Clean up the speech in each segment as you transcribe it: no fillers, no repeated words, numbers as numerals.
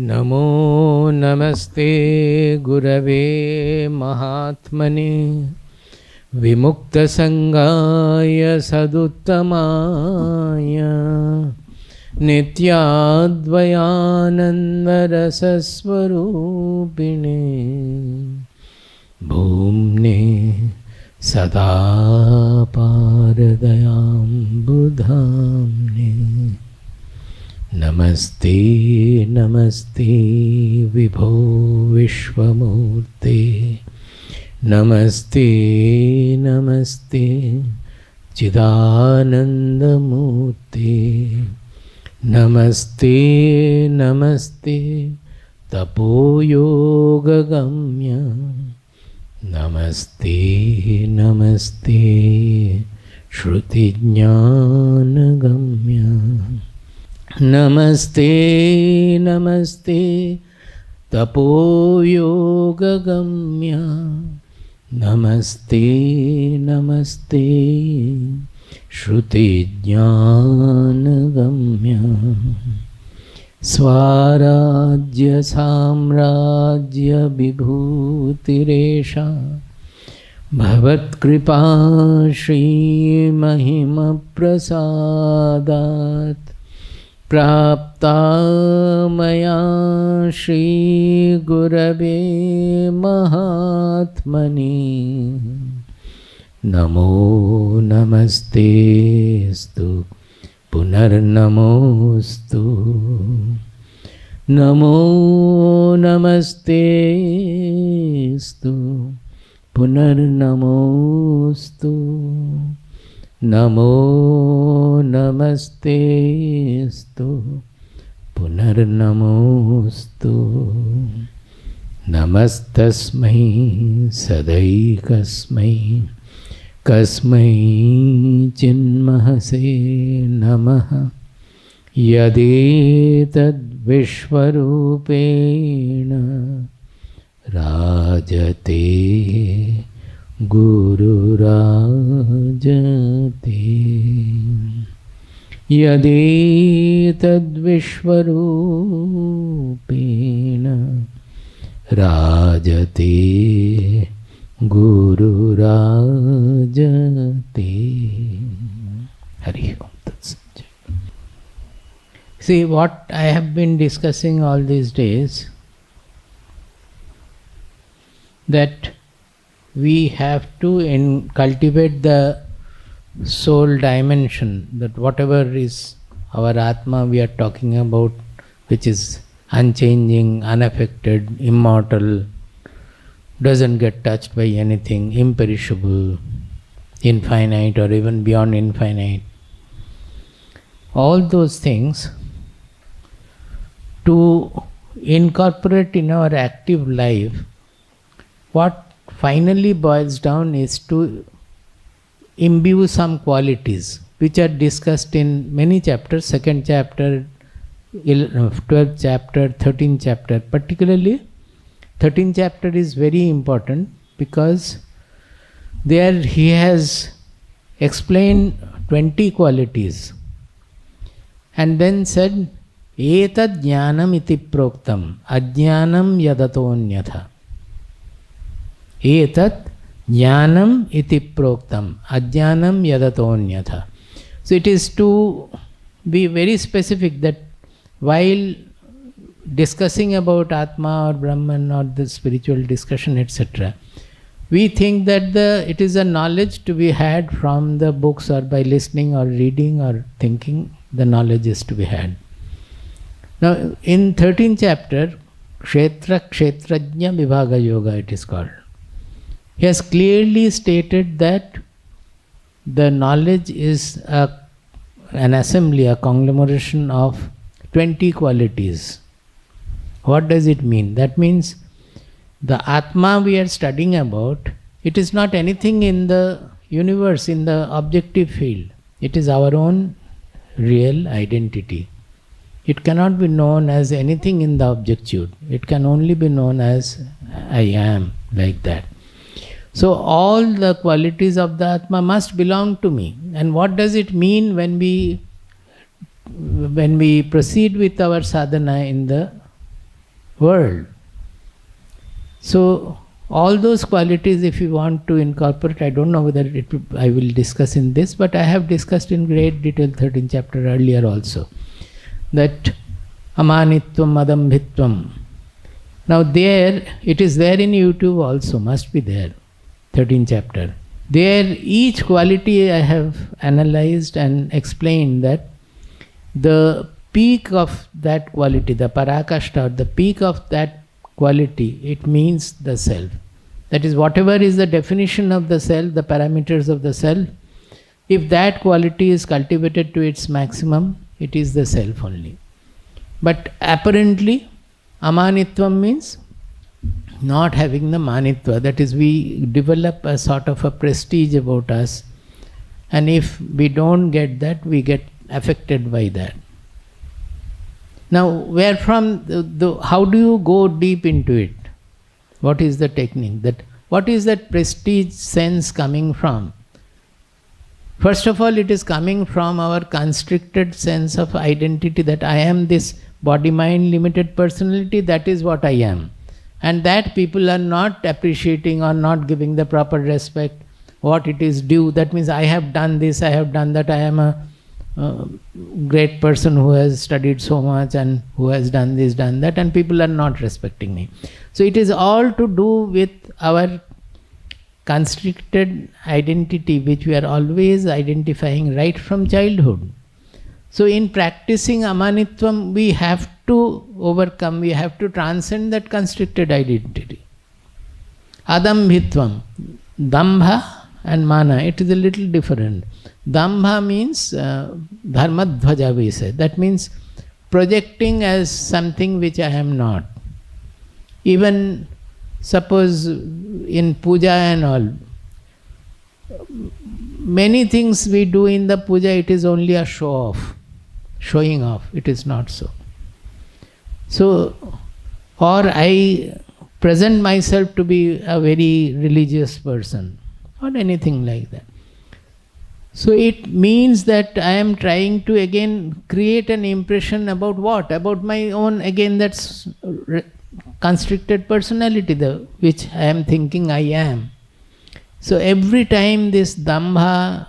नमो नमस्ते गुरवे महात्मने विमुक्तसंगाय सदुत्तमाय नित्याद्वयानन्दरसस्वरूपिणे भूम्ने सदा पारदयाम्बुधाम्ने नमस्ते नमस्ते विभो विश्वमूर्ते नमस्ते नमस्ते चिदानन्दमूर्ते नमस्ते नमस्ते तपोयोगगम्य नमस्ते नमस्ते श्रुतिज्ञानगम्य नमस्ते नमस्ते तपोयोगगम्य नमस्ते नमस्ते श्रुतिज्ञानगम्य स्वाराज्य साम्राज्य विभूतिरेषा भवत्कृपा श्रीमहिमप्रसादात् प्राप्ता मया श्रीगुरवे महात्मने नमो नमस्तेस्तु पुनर्नमोस्तु नमो नमस्तेस्तु पुनर्नमोस्तु नमो नमस्तेस्तु पुनर्नमोस्तु नमस्तस्मै सदैकस्मै कस्मै चिन्महसे नमः यदेतद्विश्वरूपेण राजते गुरुराजते यदेतद्विश्वरूपेण राजते गुरुराजते हरि ओम तत्सत्. See, what I have been discussing all these days, that we have to cultivate the soul dimension, that whatever is our Atma we are talking about, which is unchanging, unaffected, immortal, doesn't get touched by anything, imperishable, infinite or even beyond infinite. All those things to incorporate in our active life, what finally boils down is to imbue some qualities which are discussed in many chapters, 2nd chapter, 12th chapter, 13th chapter. Particularly 13th chapter is very important because there he has explained 20 qualities and then said etad jnanam iti proktam ajnanam yadatonyatha. Etat jnanam iti proktam ajnanam yadatonyatha. So it is to be very specific that while discussing about Atma or Brahman or the spiritual discussion, etc., we think that it is a knowledge to be had from the books or by listening or reading or thinking, the knowledge is to be had. Now in 13th chapter, Kshetra Kshetrajna Vibhaga Yoga it is called. He has clearly stated that the knowledge is an assembly, a conglomeration of 20 qualities. What does it mean? That means the Atma we are studying about, it is not anything in the universe, in the objective field. It is our own real identity. It cannot be known as anything in the objectude. It can only be known as I am, like that. So all the qualities of the Atma must belong to me. And what does it mean when we proceed with our sadhana in the world. So all those qualities, if you want to incorporate, I don't know whether I will discuss in this, but I have discussed in great detail 13th chapter earlier also, that amanitvam adambhitvam. Now there, it is there in YouTube also, must be there, 13th chapter. There each quality I have analyzed and explained that the peak of that quality, the parakashta, the peak of that quality, it means the self. That is, whatever is the definition of the self, the parameters of the self, if that quality is cultivated to its maximum, it is the self only. But apparently, amanitvam means not having the manitva. That is, we develop a sort of a prestige about us, and if we don't get that, we get affected by that. Now, where from how do you go deep into it? What is the technique? What is that prestige sense coming from? First of all, it is coming from our constricted sense of identity, that I am this body-mind limited personality, that is what I am. And that people are not appreciating or not giving the proper respect, what it is due. That means I have done this, I have done that, I am a great person who has studied so much and who has done this, done that, and people are not respecting me. So it is all to do with our constricted identity, which we are always identifying right from childhood. So in practicing amanitvam, we have to overcome, we have to transcend that constricted identity. Adambhitvam, dambha and mana, it is a little different. Dambha means dharmadhvaja, we say. That means projecting as something which I am not. Even suppose in puja and all, many things we do in the puja, it is only a show off, showing off. It is not so. So, or I present myself to be a very religious person, or anything like that. So it means that I am trying to again create an impression about what? About my own, again, that's constricted personality, which I am thinking I am. So every time this dambha,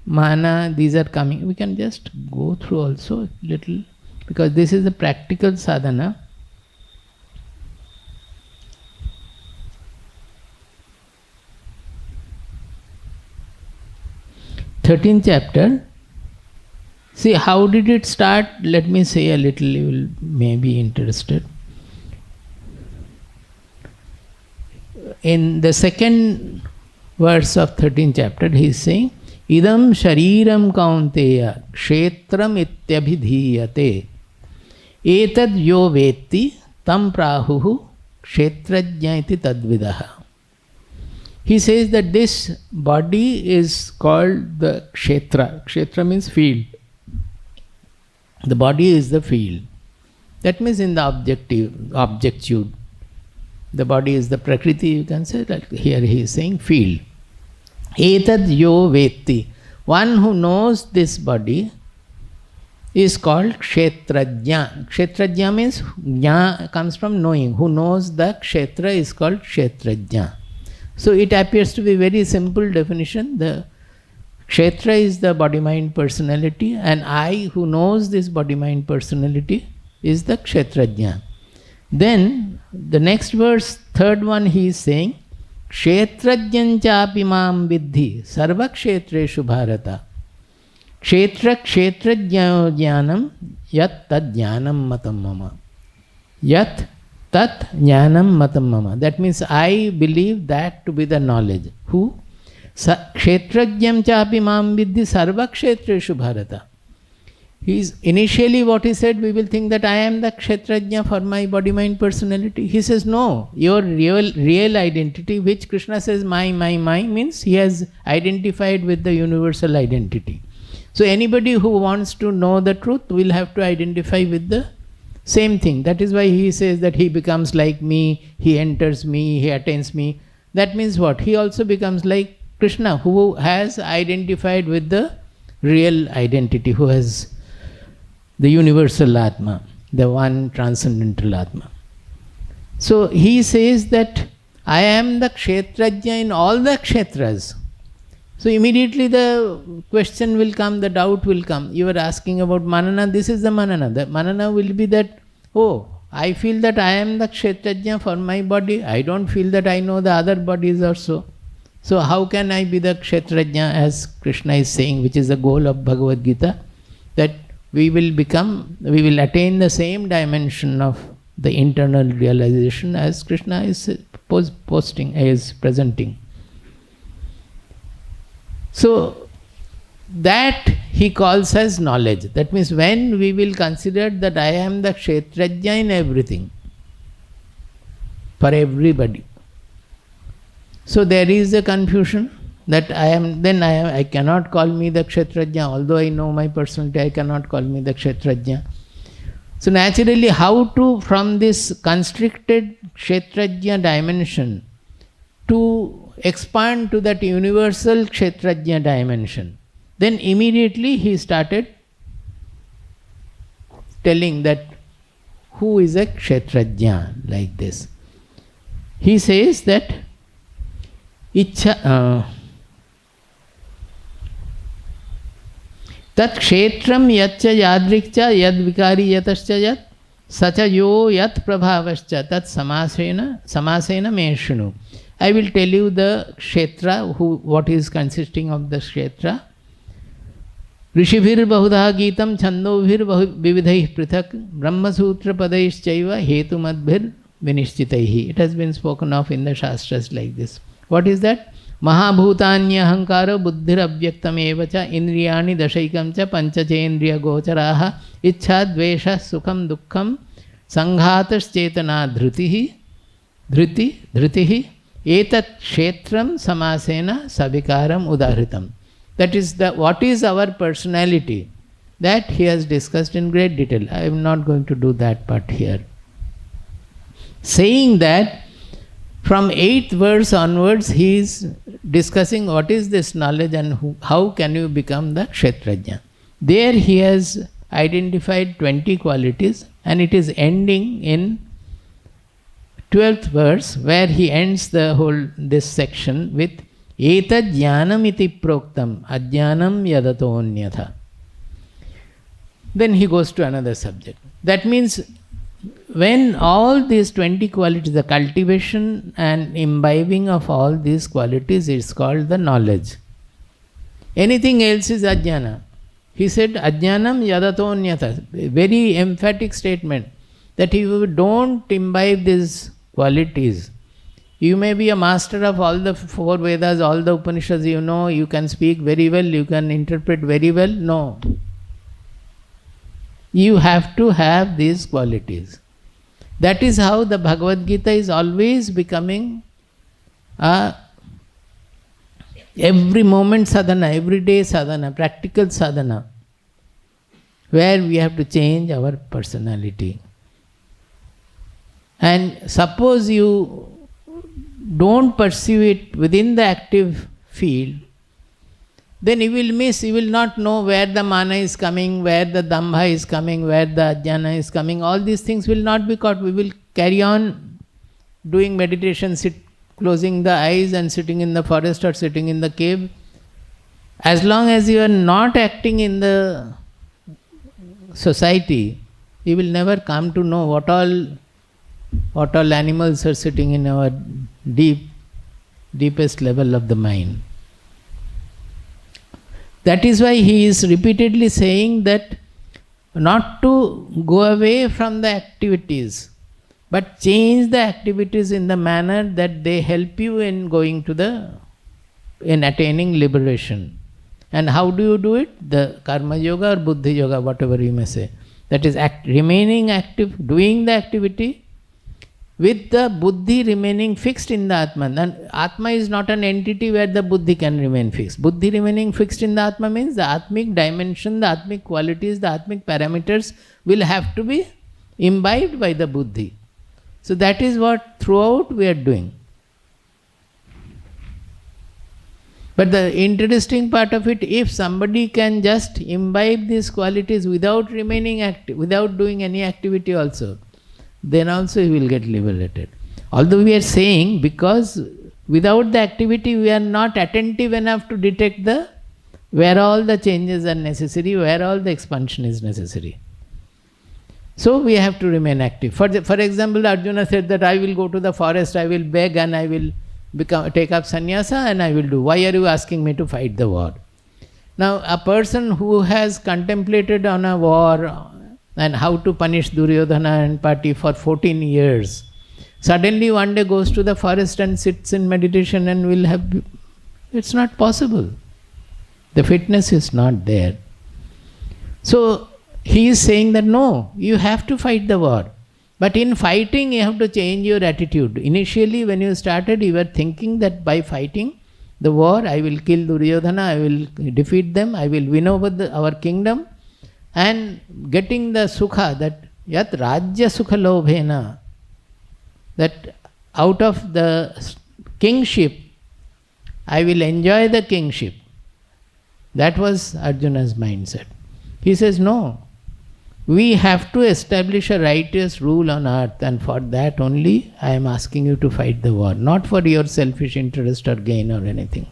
mana, these are coming, we can just go through also a little, because this is a practical sadhana. Thirteenth chapter. See, how did it start? Let me say a little, you will may be interested. In the second verse of 13th chapter, he is saying, Idam shariram kaunteya kshetram ityabhidhiyate etad yo vetti tam prahuhu kshetrajna iti tadvidaha. He says that this body is called the kshetra. Kshetra means field. The body is the field. That means in the objectude. The body is the prakriti, you can say that. Here he is saying field. Etad yo vetti. One who knows this body is called kshetrajna. Kshetrajna means jna comes from knowing. Who knows the kshetra is called kshetrajna. So it appears to be very simple definition. The kshetra is the body-mind personality, and I who knows this body-mind personality is the kshetrajna. Then the next verse, third one, he is saying, kshetrajnam chapi mam viddhi sarva kshetreshu bharata kshetra kshetrajnanam yat tad jnanam matam mama. Yat tat jnanam matam mama. That means I believe that to be the knowledge. Who? Kshetrajnam chapi mam viddhi sarva kshetreshu bharata. Initially what he said, we will think that I am the kshetrajna for my body-mind personality. He says, no, your real identity, which Krishna says, my, means he has identified with the universal identity. So anybody who wants to know the truth will have to identify with the same thing. That is why he says that he becomes like me, he enters me, he attains me. That means what? He also becomes like Krishna, who has identified with the real identity, who has the universal Atma, the one transcendental Atma. So he says that I am the kshetrajna in all the kshetras. So immediately the question will come, the doubt will come. You are asking about manana, this is the manana. The manana will be that, oh, I feel that I am the kshetrajna for my body. I don't feel that I know the other bodies also. So how can I be the kshetrajna, as Krishna is saying, which is the goal of Bhagavad Gita, that we will attain the same dimension of the internal realization as Krishna is presenting. So that he calls as knowledge. That means when we will consider that I am the kshetrajna in everything, for everybody. So there is a confusion that I cannot call me the kshetrajna, although I know my personality, I cannot call me the kshetrajna. So naturally, how to, from this constricted kshetrajna dimension, to expand to that universal kshetrajna dimension. Then immediately he started telling that who is a kshetrajna, like this. He says that Ichha tat kshetram yatcha yadrikcha yad vikari yatascha yat sacha yo yat prabhavascha tat samasena meshunu. I will tell you the kshetra, what is consisting of the kshetra. Rishibhir bahudha gitam chandobhir vividhaih prithak brahmasutra padaishchaiva hetumadbhir vinishchitaihi. It has been spoken of in the Shastras like this. What is that? Mahabhutanya hankara buddhir avyaktam evacha indriyani dashaikamcha panchachendriya gocharaha ichha dvesha sukham dukkham sanghatas chetana dhritihi etat kshetram samasena savikaram udahritam. That is what is our personality. That he has discussed in great detail. I am not going to do that part here. Saying that, from 8th verse onwards, he is discussing what is this knowledge and how can you become the kshetrajna. There he has identified 20 qualities, and it is ending in 12th verse, where he ends this section with Etad jnanam iti proktam ajnanam yadatonyatha. Then he goes to another subject. That means when all these 20 qualities, the cultivation and imbibing of all these qualities is called the knowledge. Anything else is ajnana. He said ajnanam yadatonyatha. Very emphatic statement that if you don't imbibe these qualities, you may be a master of all the 4 Vedas, all the Upanishads, you can speak very well, you can interpret very well. No. You have to have these qualities. That is how the Bhagavad Gita is always becoming every moment sadhana, everyday sadhana, practical sadhana, where we have to change our personality. And suppose you don't pursue it within the active field, then you will not know where the mana is coming, where the dambha is coming, where the ajnana is coming. All these things will not be caught. We will carry on doing meditation, closing the eyes and sitting in the forest or sitting in the cave. As long as you are not acting in the society, you will never come to know what all animals are sitting in our deepest level of the mind. That is why he is repeatedly saying that not to go away from the activities, but change the activities in the manner that they help you in attaining liberation. And how do you do it? The karma yoga or buddhi yoga, whatever you may say. That is remaining active, doing the activity, with the buddhi remaining fixed in the Atma. And Atma is not an entity where the buddhi can remain fixed. Buddhi remaining fixed in the Atma means the Atmic dimension, the Atmic qualities, the Atmic parameters will have to be imbibed by the buddhi. So that is what throughout we are doing. But the interesting part of it, if somebody can just imbibe these qualities without remaining active, without doing any activity also, then also you will get liberated. Although we are saying, because without the activity we are not attentive enough to detect where all the changes are necessary, where all the expansion is necessary. So we have to remain active. For example, Arjuna said that I will go to the forest, I will beg and I will take up sannyasa and I will do. Why are you asking me to fight the war? Now a person who has contemplated on a war and how to punish Duryodhana and party for 14 years, suddenly one day goes to the forest and sits in meditation and will have... It's not possible. The fitness is not there. So he is saying that no, you have to fight the war. But in fighting you have to change your attitude. Initially when you started, you were thinking that by fighting the war, I will kill Duryodhana, I will defeat them, I will win over our kingdom, and getting the sukha, that yat rajya sukha lobhena, that out of the kingship, I will enjoy the kingship. That was Arjuna's mindset. He says, no, we have to establish a righteous rule on earth, and for that only I am asking you to fight the war, not for your selfish interest or gain or anything.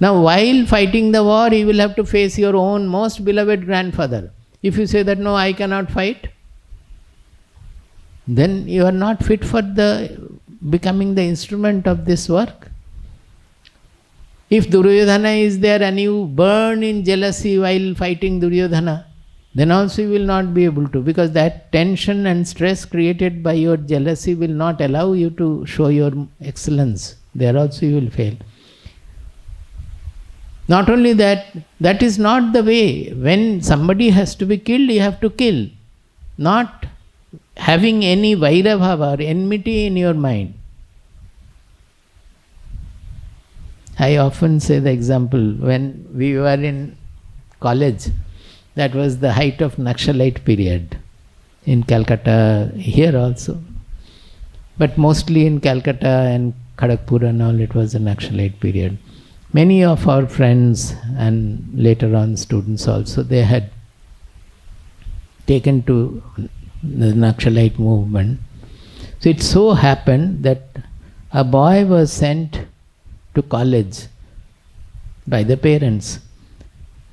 Now while fighting the war, you will have to face your own most beloved grandfather. If you say that no, I cannot fight, then you are not fit for becoming the instrument of this work. If Duryodhana is there and you burn in jealousy while fighting Duryodhana, then also you will not be able to, because that tension and stress created by your jealousy will not allow you to show your excellence. There also you will fail. Not only that, that is not the way. When somebody has to be killed, you have to kill. Not having any vaira bhava or enmity in your mind. I often say the example, when we were in college, that was the height of Naxalite period in Calcutta, here also. But mostly in Calcutta and Kharagpur and all, it was a Naxalite period. Many of our friends and later on students also, they had taken to the Naxalite movement. So it so happened that a boy was sent to college by the parents.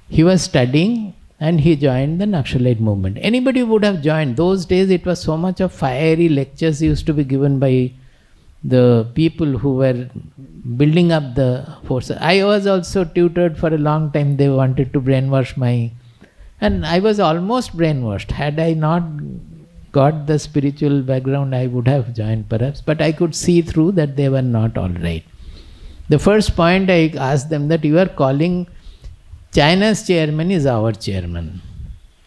He was studying and he joined the Naxalite movement. Anybody would have joined. Those days it was so much of fiery lectures used to be given by the people who were building up the forces. I was also tutored for a long time. They wanted to brainwash and I was almost brainwashed. Had I not got the spiritual background, I would have joined perhaps, but I could see through that they were not all right. The first point I asked them, that you are calling China's chairman is our chairman.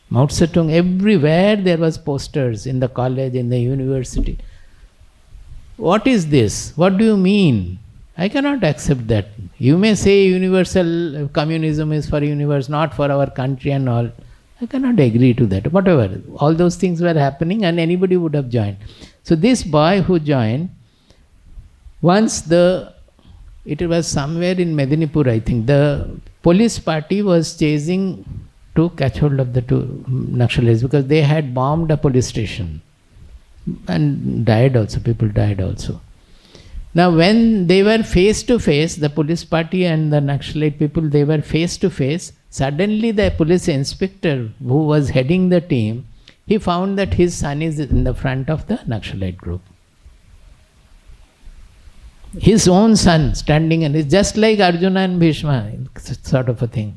Mao Zedong, everywhere there was posters in the college, in the university. What is this? What do you mean? I cannot accept that. You may say universal communism is for universe, not for our country and all. I cannot agree to that. Whatever. All those things were happening and anybody would have joined. So this boy who joined, once it was somewhere in Medinipur, I think, the police party was chasing to catch hold of the two Naxalites because they had bombed a police station and died also, people died also. Now when they were face to face, the police party and the Naxalite people, they were face to face, suddenly the police inspector who was heading the team, he found that his son is in the front of the Naxalite group. His own son standing, and it's just like Arjuna and Bhishma, sort of a thing.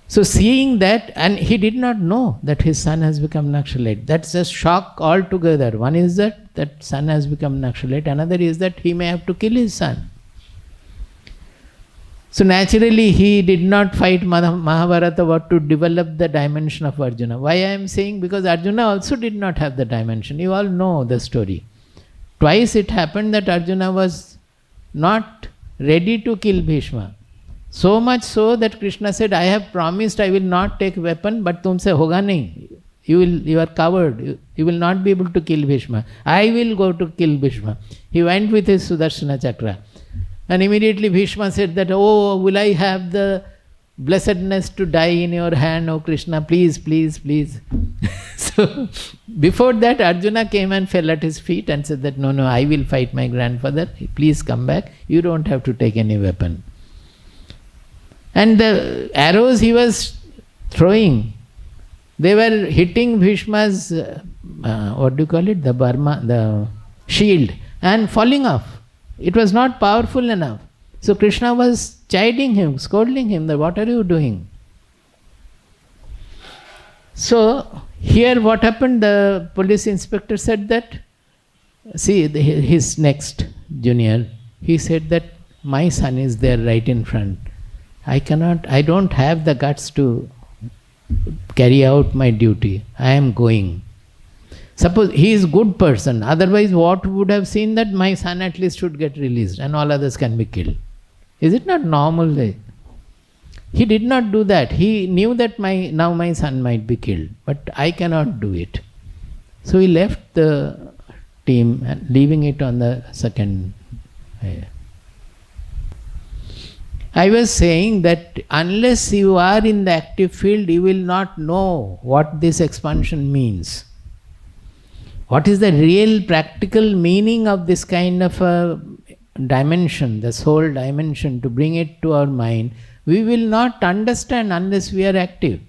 So seeing that, and he did not know that his son has become Naxalite. That's a shock altogether. One is that son has become Naxalite. Another is that he may have to kill his son. So naturally he did not fight Mahabharata what to develop the dimension of Arjuna. Why I am saying? Because Arjuna also did not have the dimension. You all know the story. Twice it happened that Arjuna was not ready to kill Bhishma. So much so that Krishna said, I have promised I will not take weapon, but tumse hoga nahi. You are coward. You will not be able to kill Bhishma. I will go to kill Bhishma. He went with his Sudarshana Chakra. And immediately Bhishma said that, oh, will I have the blessedness to die in your hand, oh Krishna, please, please, please. So before that, Arjuna came and fell at his feet and said that, no, I will fight my grandfather. Please come back. You don't have to take any weapon. And the arrows he was throwing, they were hitting Bhishma's, the shield, and falling off. It was not powerful enough. So Krishna was chiding him, scolding him, that what are you doing? So here what happened, the police inspector said that, see, his next junior, he said that my son is there right in front. I don't have the guts to carry out my duty. I am going. Suppose he is a good person, otherwise what would have seen that my son at least should get released and all others can be killed. Is it not normal? He did not do that. He knew that now my son might be killed, but I cannot do it. So he left the team and leaving it on the second. I was saying that unless you are in the active field, you will not know what this expansion means. What is the real practical meaning of this kind of a dimension, the soul dimension, to bring it to our mind? We will not understand unless we are active.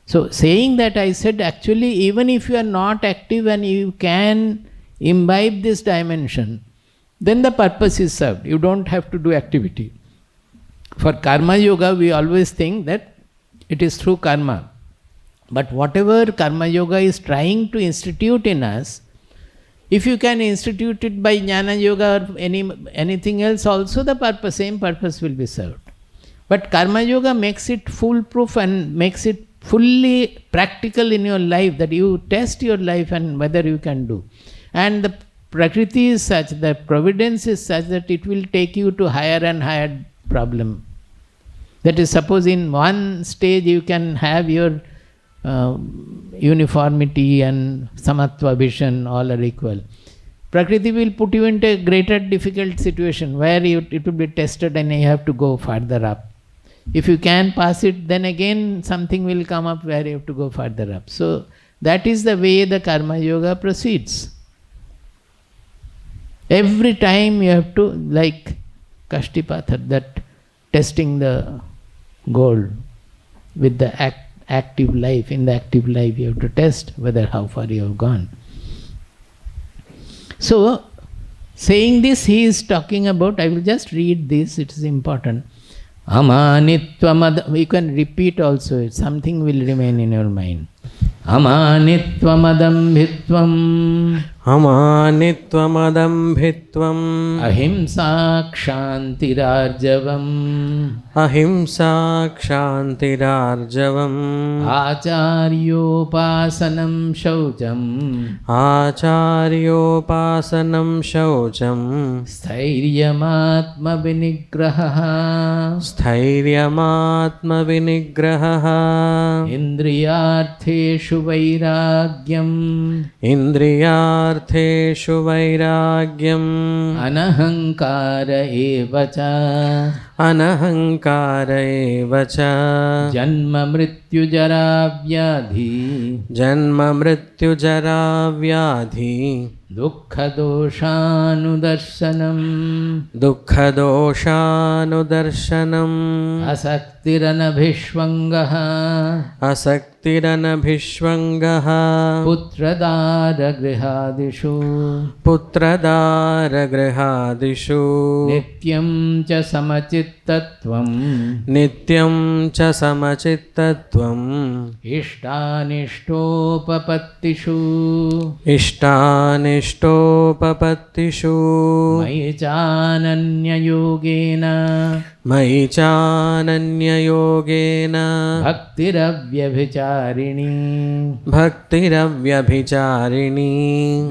So saying that, I said actually even if you are not active and you can imbibe this dimension, then the purpose is served. You don't have to do activity. For karma yoga, we always think that it is through karma. But whatever karma yoga is trying to institute in us, if you can institute it by jnana yoga or anything else also, the same purpose will be served. But karma yoga makes it foolproof and makes it fully practical in your life, that you test your life and whether you can do. And the prakriti is such, the providence is such that it will take you to higher and higher problem. That is, suppose in one stage you can have your uniformity and samatva vision, all are equal. Prakriti will put you into a greater difficult situation where it will be tested and you have to go further up. If you can pass it, then again something will come up where you have to go further up. So that is the way the karma yoga proceeds. Every time you have to, like Kashtipathar, that testing the gold with the active life. In the active life you have to test whether how far you have gone. So saying this, he is talking about, I will just read this, it is important. Amanitva, we can repeat also, something will remain in your mind. Amanitva madambhitvam, Amanitva madambhitvam, ahimsa kshantirarjavam, ahimsa kshantirarjavam, acharyopasanam shaucham, acharyopasanam shaucham, स्थैर्यमात्म विनिग्रहः, स्थैर्यमात्म विनिग्रहः, इंद्रियार्थेषु वैराग्यम्, इंद्रियार्थेषु वैराग्यम्, अनहंकार एव च, अनहंकार एव च, जन्म मृत्यु जरा व्याधि, जन्म मृत्यु जरा व्याधि, दुःख दोषानुदर्शनम्, दुःख दोषानुदर्शनम्, असक्तिरनभिष्वङ्गः, असक्तिरनभिष्वङ्गः, पुत्रदारगृहादिषु, पुत्रदारगृहादिषु, नित्यं च समचित्तत्वम्, नित्यं च समचित्तत्वम्, इष्टानिष्टोपपत्तिषु, इष्टानिष्टोपपत्तिषु, मयि चानन्ययोगेन, मयि चानन्ययोगेन, भक्तिरव्यभिचारिणी, भक्तिरव्यभिचारिणी,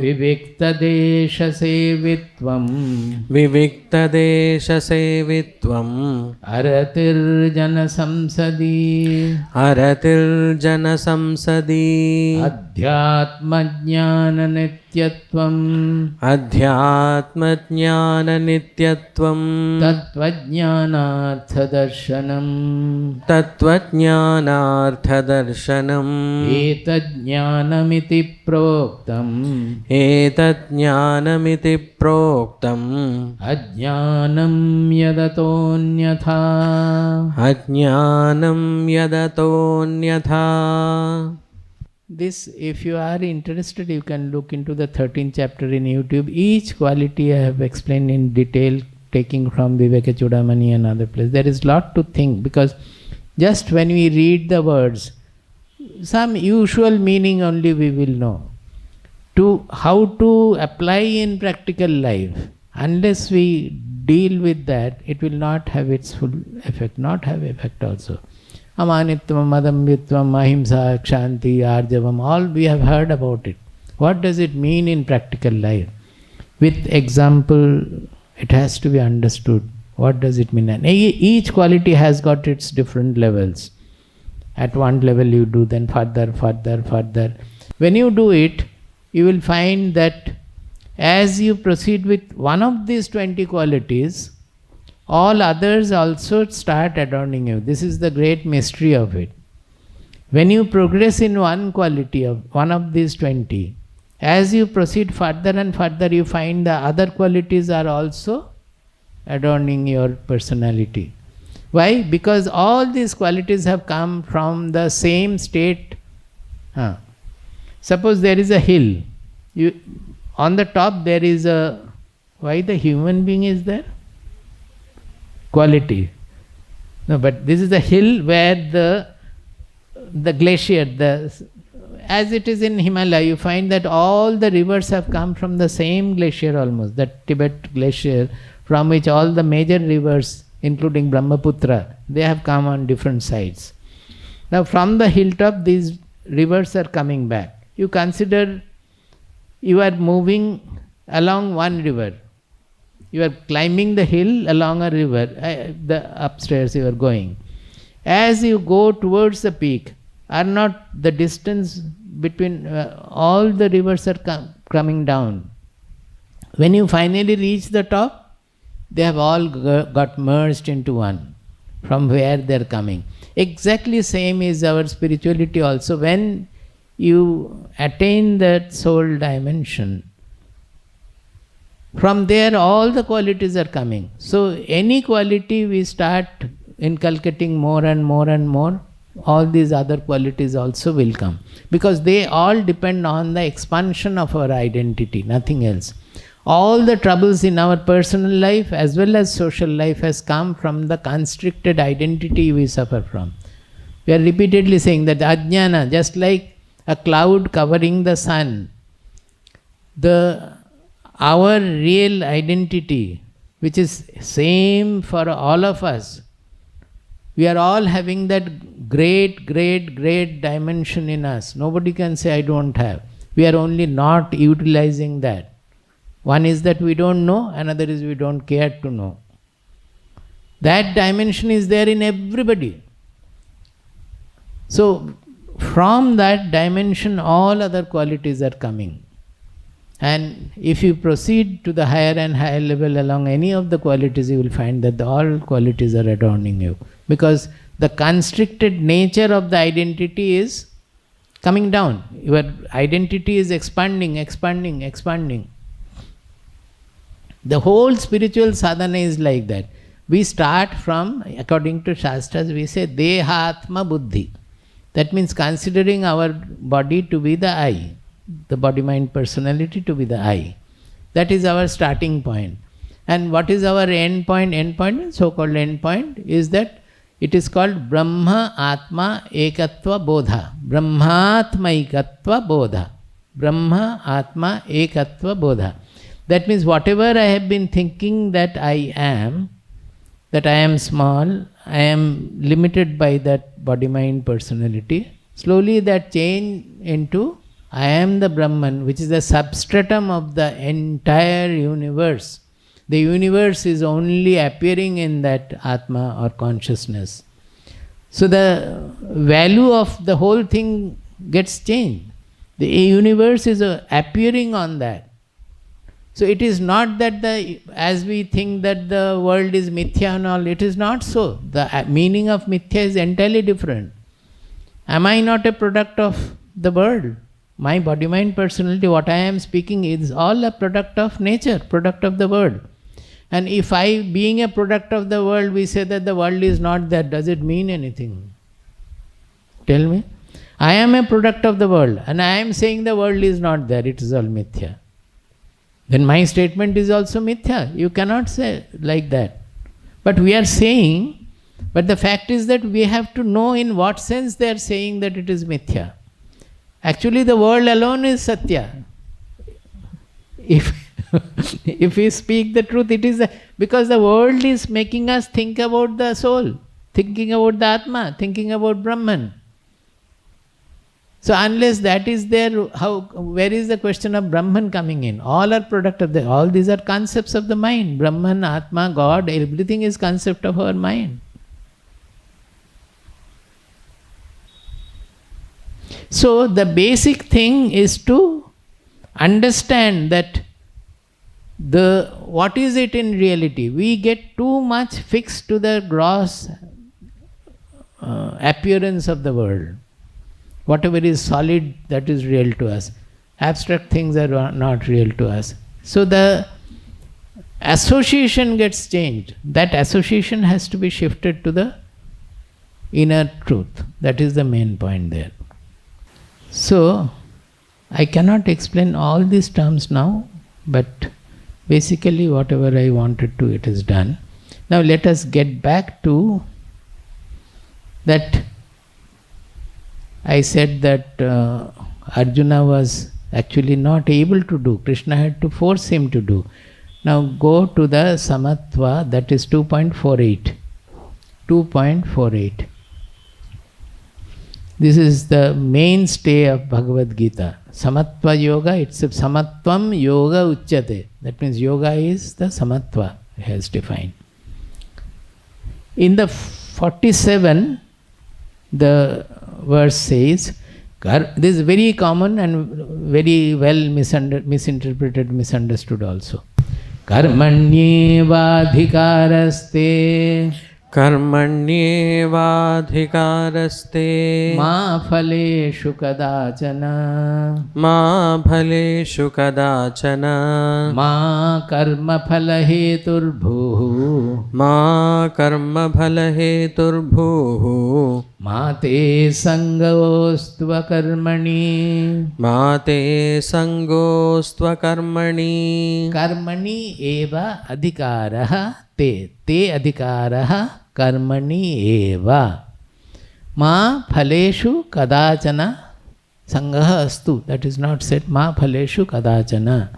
विविक्तदेशसेवित्वम्, विविक्तदेशसेवित्वम्, अरतिर्जनसंसदि, अरतिर्जनसंसदि, अध्यात्मज्ञाननित्यत्वम्, अध्यात्मज्ञाननित्यत्वम्, तत्त्वज्ञान Tattvajnanarthadarshanam तत्त्वज्ञानार्थदर्शनम् Etajnanamiti proktam एतज्ज्ञानमिति प्रोक्तम् Ajnanam yadatonyatha. अज्ञानं यदतोऽन्यथा. This, if you are interested, you can look into the 13th chapter in YouTube. Each quality I have explained in detail, taking from Viveka Chudamani and other places. There is lot to think, because just when we read the words, some usual meaning only we will know. To how to apply in practical life, unless we deal with that, it will not have its full effect, not have effect also. Amanitvam, madambitvam, ahimsa, kshanti, arjavam, all we have heard about it. What does it mean in practical life? With example, it has to be understood. What does it mean? And each quality has got its different levels. At one level you do, then further. When you do it, you will find that as you proceed with one of these 20 qualities, all others also start adorning you. This is the great mystery of it. When you progress in one quality of one of these 20, as you proceed further and further, you find the other qualities are also adorning your personality. Why? Because all these qualities have come from the same state. Suppose there is a hill. On the top there is a... Why the human being is there? Quality. No, but this is a hill where the glacier, as it is in Himalaya, you find that all the rivers have come from the same glacier almost, the Tibet glacier, from which all the major rivers, including Brahmaputra, they have come on different sides. Now from the hilltop, these rivers are coming back. You consider you are moving along one river. You are climbing the hill along a river, the upstairs you are going. As you go towards the peak, are not the distance between all the rivers are coming down. When you finally reach the top, they have all got merged into one, from where they are coming. Exactly same is our spirituality also. When you attain that soul dimension, from there all the qualities are coming. So any quality we start inculcating more and more and more, all these other qualities also will come. Because they all depend on the expansion of our identity, nothing else. All the troubles in our personal life as well as social life has come from the constricted identity we suffer from. We are repeatedly saying that Ajnana, just like a cloud covering the sun, our real identity, which is same for all of us, we are all having that great dimension in us. Nobody can say I don't have. We are only not utilizing that. One is that we don't know, another is we don't care to know. That dimension is there in everybody. So from that dimension all other qualities are coming. And if you proceed to the higher and higher level along any of the qualities, you will find that all qualities are adorning you. Because the constricted nature of the identity is coming down. Your identity is expanding. The whole spiritual sadhana is like that. We start from, according to Shastras, we say Dehatma Buddhi. That means considering our body to be the I, the body-mind personality to be the I. That is our starting point. And what is our end point? End point, so-called end point, is that it is called Brahma Atma Ekatva Bodha. Brahmatma Ekatva Bodha. Brahma Atma Ekatva Bodha. That means whatever I have been thinking that I am small, I am limited by that body-mind personality, slowly that change into I am the Brahman, which is the substratum of the entire universe. The universe is only appearing in that Atma or consciousness. So the value of the whole thing gets changed. The universe is appearing on that. So it is not that as we think that the world is mithya and all, it is not so. The meaning of mithya is entirely different. Am I not a product of the world? My body, mind, personality, what I am speaking is all a product of nature, product of the world. And if being a product of the world, we say that the world is not there, does it mean anything? Tell me. I am a product of the world and I am saying the world is not there, it is all mithya. Then my statement is also mithya. You cannot say like that. But we are saying, but the fact is that we have to know in what sense they are saying that it is mithya. Actually, the world alone is satya. If we speak the truth, it is because the world is making us think about the soul, thinking about the Atma, thinking about Brahman. So unless that is there, where is the question of Brahman coming in? All are product of all these are concepts of the mind. Brahman, Atma, God, everything is concept of our mind. So the basic thing is to understand that what is it in reality. We get too much fixed to the gross appearance of the world. Whatever is solid, that is real to us. Abstract things are not real to us. So the association gets changed. That association has to be shifted to the inner truth. That is the main point there. So I cannot explain all these terms now, but basically whatever I wanted to, it is done. Now let us get back to that. I said that Arjuna was actually not able to do. Krishna had to force him to do. Now go to the Samatva, that is 2.48. 2.48. This is the mainstay of Bhagavad Gita. Samatva yoga, it's a Samatvam yoga uchyate. That means yoga is the Samatva, he has defined. In the 47, the verse says, this is very common and very well misinterpreted, misunderstood also. Karmanyevadhikaraste Karmanyevadhikaraste ma phaleshu kadachana ma karma phalheturbhuhu ma te sangostva karmani karmani eva adhikaraha te adhikaraha karmani eva ma phaleshu kadachana sangaha astu. That is not said ma phaleshu kadachana.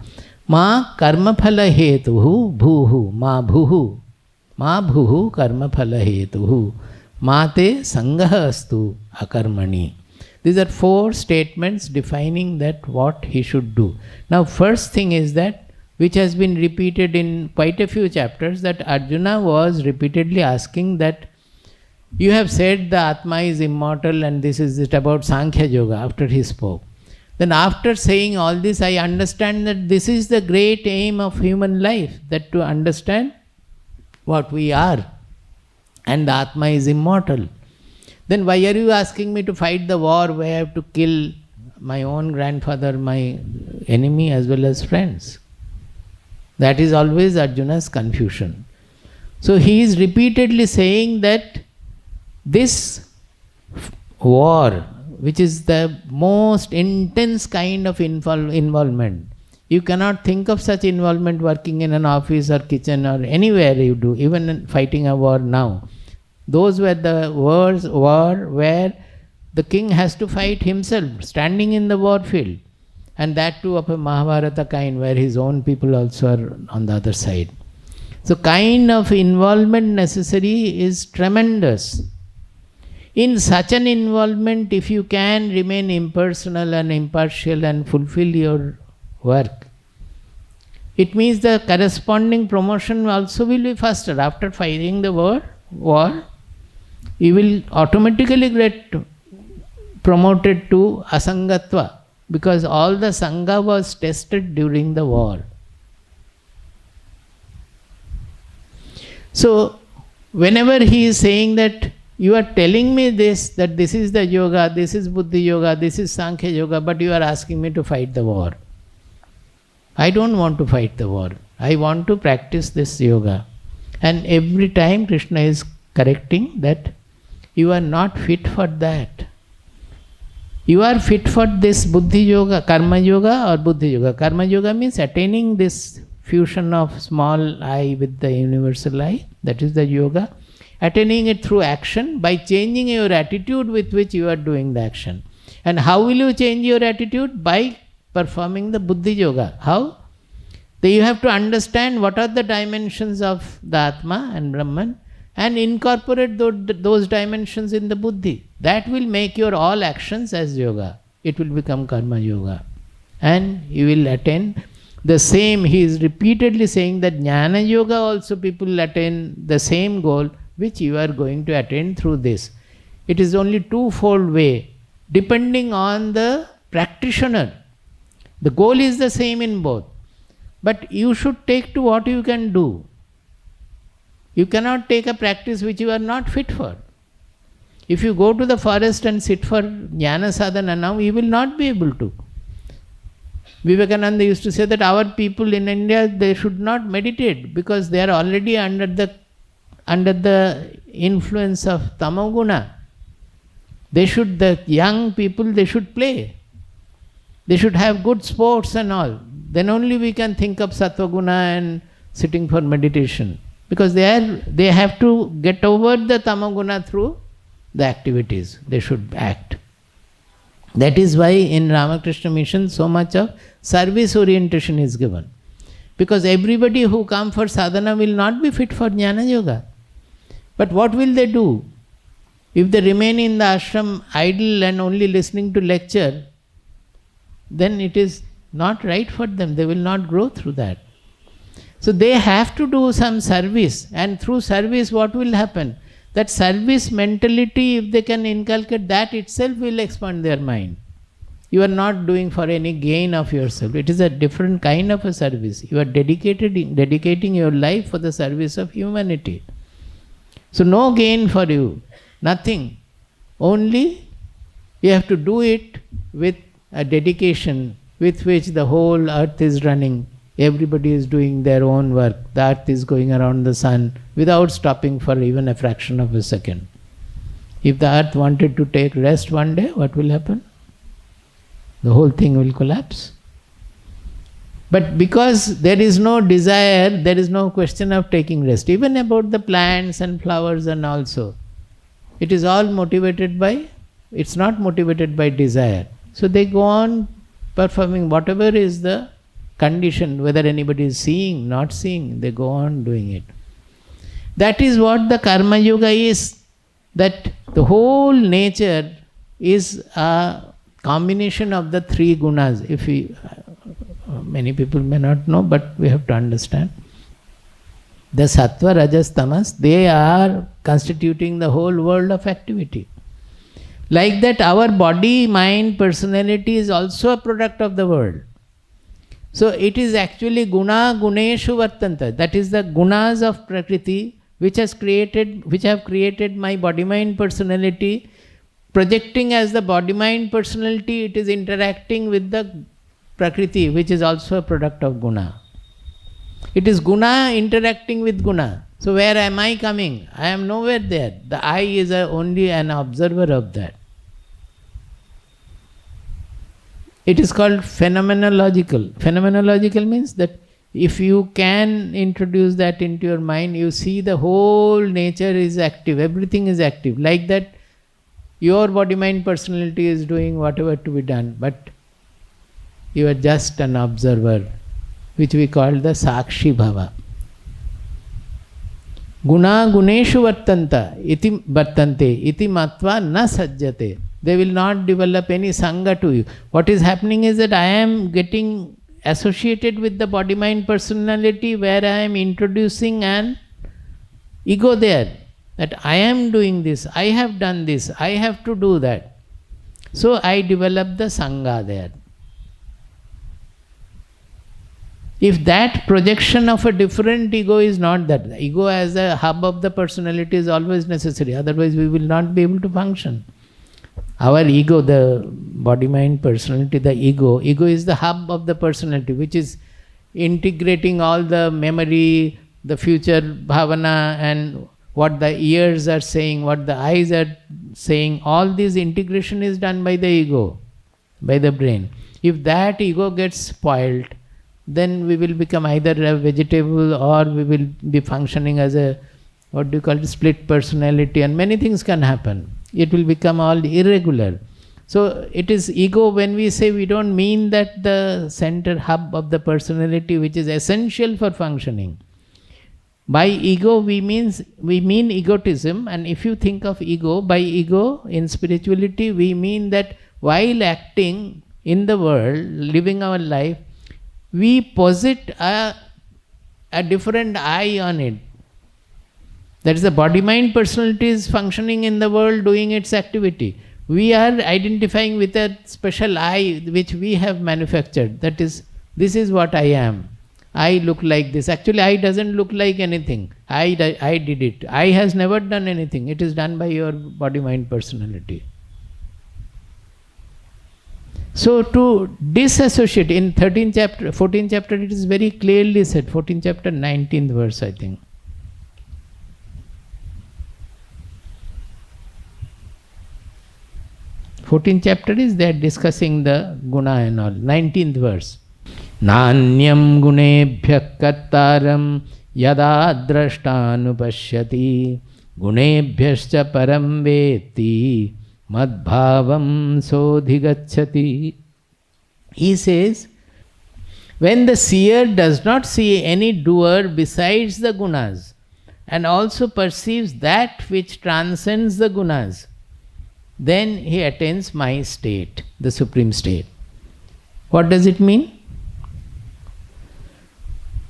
Ma karma phala hetuhu bhuhu ma bhuhu karma phala hetuhu ma te sangaha astu akarmani. These are 4 statements defining that what he should do. Now first thing is that, which has been repeated in quite a few chapters, that Arjuna was repeatedly asking that, you have said the Atma is immortal and this is it about Sankhya Yoga after he spoke. Then after saying all this, I understand that this is the great aim of human life, that to understand what we are and the Atma is immortal. Then why are you asking me to fight the war where I have to kill my own grandfather, my enemy as well as friends? That is always Arjuna's confusion. So he is repeatedly saying that this war, which is the most intense kind of involvement, you cannot think of such involvement working in an office or kitchen or anywhere you do, even fighting a war now. Those were the war where the king has to fight himself, standing in the war field. And that too of a Mahabharata kind, where his own people also are on the other side. So kind of involvement necessary is tremendous. In such an involvement, if you can remain impersonal and impartial and fulfill your work, it means the corresponding promotion also will be faster. After fighting the war, you will automatically get promoted to asangatva, because all the sangha was tested during the war. So, whenever he is saying that you are telling me this, that this is the yoga, this is Buddhi yoga, this is Sankhya yoga, but you are asking me to fight the war. I don't want to fight the war. I want to practice this yoga. And every time Krishna is correcting that you are not fit for that. You are fit for this Buddhi yoga, Karma yoga or Buddhi yoga. Karma yoga means attaining this fusion of small I with the universal I. That is the yoga. Attaining it through action by changing your attitude with which you are doing the action. And how will you change your attitude? By performing the Buddhi yoga. How? Then you have to understand what are the dimensions of the Atma and Brahman and incorporate those dimensions in the Buddhi. That will make your all actions as yoga. It will become Karma yoga. And you will attain the same. He is repeatedly saying that Jnana yoga also people attain the same goal which you are going to attain through this. It is only twofold way, depending on the practitioner. The goal is the same in both. But you should take to what you can do. You cannot take a practice which you are not fit for. If you go to the forest and sit for Jnana sadhana now, you will not be able to. Vivekananda used to say that our people in India, they should not meditate because they are already under the influence of tamoguna. The young people, they should play. They should have good sports and all. Then only we can think of sattva-guna and sitting for meditation. Because they have to get over the tamoguna through the activities. They should act. That is why in Ramakrishna Mission so much of service orientation is given. Because everybody who come for sadhana will not be fit for Jnana yoga. But what will they do? If they remain in the ashram idle and only listening to lecture, then it is not right for them. They will not grow through that. So they have to do some service, and through service what will happen? That service mentality, if they can inculcate, that itself will expand their mind. You are not doing for any gain of yourself. It is a different kind of a service. You are dedicating your life for the service of humanity. So no gain for you, nothing. Only you have to do it with a dedication with which the whole earth is running. Everybody is doing their own work. The earth is going around the sun without stopping for even a fraction of a second. If the earth wanted to take rest one day, what will happen? The whole thing will collapse. But because there is no desire, there is no question of taking rest. Even about the plants and flowers and also. It is all motivated by, it's not motivated by desire. So they go on performing whatever is the condition, whether anybody is seeing, not seeing, they go on doing it. That is what the Karma Yoga is. That the whole nature is a combination of the three gunas. If we, many people may not know, but we have to understand. The sattva, rajas, tamas, they are constituting the whole world of activity. Like that, our body, mind, personality is also a product of the world. So it is actually guna guneshu vartanta. That is the gunas of Prakriti which have created my body, mind, personality. Projecting as the body, mind, personality, it is interacting with the Prakriti, which is also a product of guna. It is guna interacting with guna. So where am I coming? I am nowhere there. The I is only an observer of that. It is called phenomenological. Phenomenological means that if you can introduce that into your mind, you see the whole nature is active, everything is active. Like that, your body, mind, personality is doing whatever to be done, but you are just an observer, which we call the Sakshi Bhava. Guna guneshu vartante iti matva na sajjate. They will not develop any sangha to you. What is happening is that I am getting associated with the body, mind, personality, where I am introducing an ego there. That I am doing this, I have done this, I have to do that. So I develop the sangha there. If that projection of a different ego is not that, the ego as a hub of the personality is always necessary, otherwise we will not be able to function. Our ego, the body, mind, personality, the ego is the hub of the personality, which is integrating all the memory, the future bhavana, and what the ears are saying, what the eyes are saying. All this integration is done by the ego, by the brain. If that ego gets spoiled, then we will become either a vegetable or we will be functioning as a, what do you call it, split personality, and many things can happen. It will become all irregular. So it is ego. When we say, we don't mean that the center hub of the personality which is essential for functioning. By ego we mean egotism, and if you think of ego, by ego in spirituality we mean that while acting in the world, living our life, we posit a different eye on it. That is, the body-mind personality is functioning in the world, doing its activity. We are identifying with a special I which we have manufactured. That is, this is what I am. I look like this. Actually, I doesn't look like anything. I did it. I has never done anything. It is done by your body-mind personality. So to disassociate, in 14th chapter, it is very clearly said, 14th chapter, 19th verse, I think. 14th chapter is they are discussing the guna and all. 19th verse. Nanyam gunebhya kartaram yada drashtanupashyati gunebhyascha param veti madbhavam sodhigacchati. He says, when the seer does not see any doer besides the gunas and also perceives that which transcends the gunas, then he attains my state, the supreme state. What does it mean?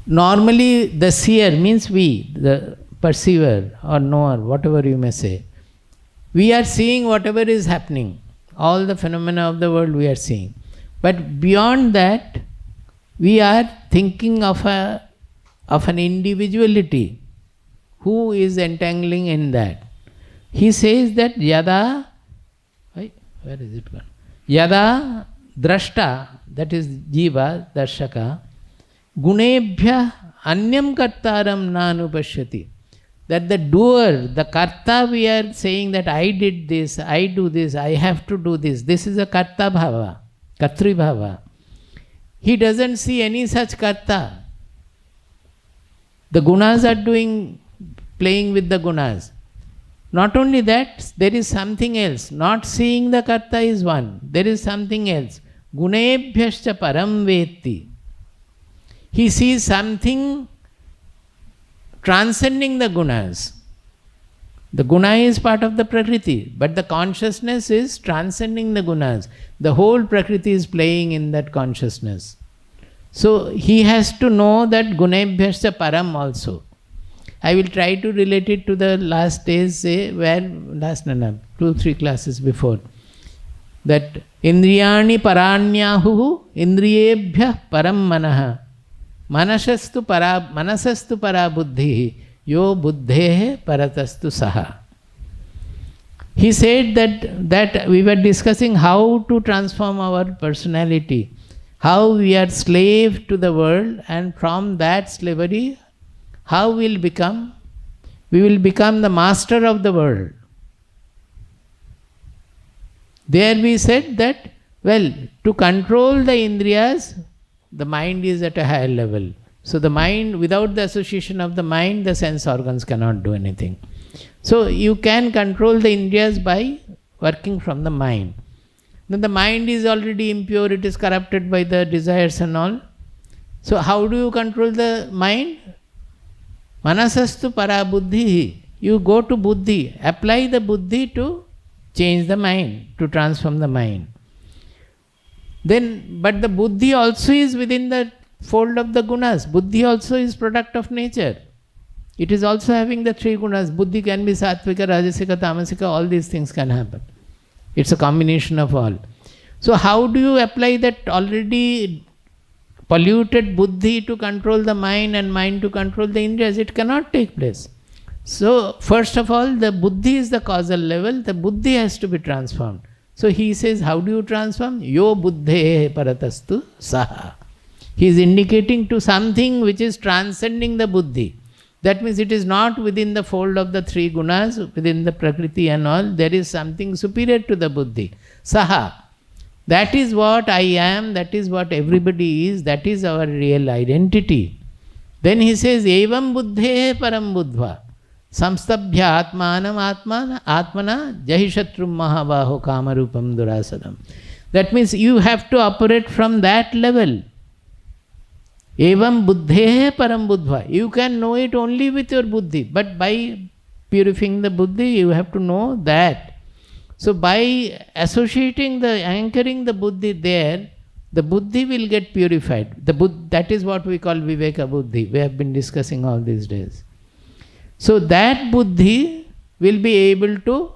Normally the seer means we, the perceiver or knower, whatever you may say. We are seeing whatever is happening. All the phenomena of the world we are seeing. But beyond that, we are thinking of an individuality who is entangling in that. He says that yada, where is it gone? Yada drashta, that is jiva, darshaka, gunebhya anyam kartaram nanupashyati. That the doer, the karta, we are saying that I did this, I do this, I have to do this. This is a karta bhava, katri bhava. He doesn't see any such karta. The gunas are playing with the gunas. Not only that, there is something else. Not seeing the karta is one. There is something else. Gunebhyascha param veti. He sees something transcending the gunas. The guna is part of the prakriti, but the consciousness is transcending the gunas. The whole prakriti is playing in that consciousness. So he has to know that gunebhyascha param also. I will try to relate it to the last days, where 2-3 classes before. That indriyani paranyahu indriyebhyah param manaha manasastu para buddhi yo buddhehe paratastu saha. He said that we were discussing how to transform our personality, how we are slave to the world, and from that slavery, how we will become the master of the world. There we said that, well, to control the indriyas, the mind is at a higher level. So the mind, without the association of the mind, the sense organs cannot do anything. So you can control the indriyas by working from the mind. Then the mind is already impure, it is corrupted by the desires and all. So how do you control the mind? Manasastu para buddhi. You go to buddhi, apply the buddhi to change the mind, to transform the mind. Then, but the buddhi also is within the fold of the gunas. Buddhi also is product of nature. It is also having the 3 gunas. Buddhi can be sattvika, rajasika, tamasika, all these things can happen. It's a combination of all. So how do you apply that already polluted buddhi to control the mind and mind to control the indriyas. It cannot take place. So, first of all, the buddhi is the causal level, the buddhi has to be transformed. So, he says, how do you transform? Yo buddhe paratastu saha. He is indicating to something which is transcending the buddhi. That means it is not within the fold of the three gunas, within the prakriti and all. There is something superior to the buddhi. Saha. That is what I am, that is what everybody is, that is our real identity. Then he says, Evam buddhe param buddhva. Samstabhya atmanam atmana jahishatrum mahabaho kamarupam durasadam. That means you have to operate from that level. Evam buddhe param buddhva. You can know it only with your buddhi, but by purifying the buddhi, you have to know that. So by associating anchoring the buddhi there, the buddhi will get purified. That is what we call viveka buddhi. We have been discussing all these days. So that buddhi will be able to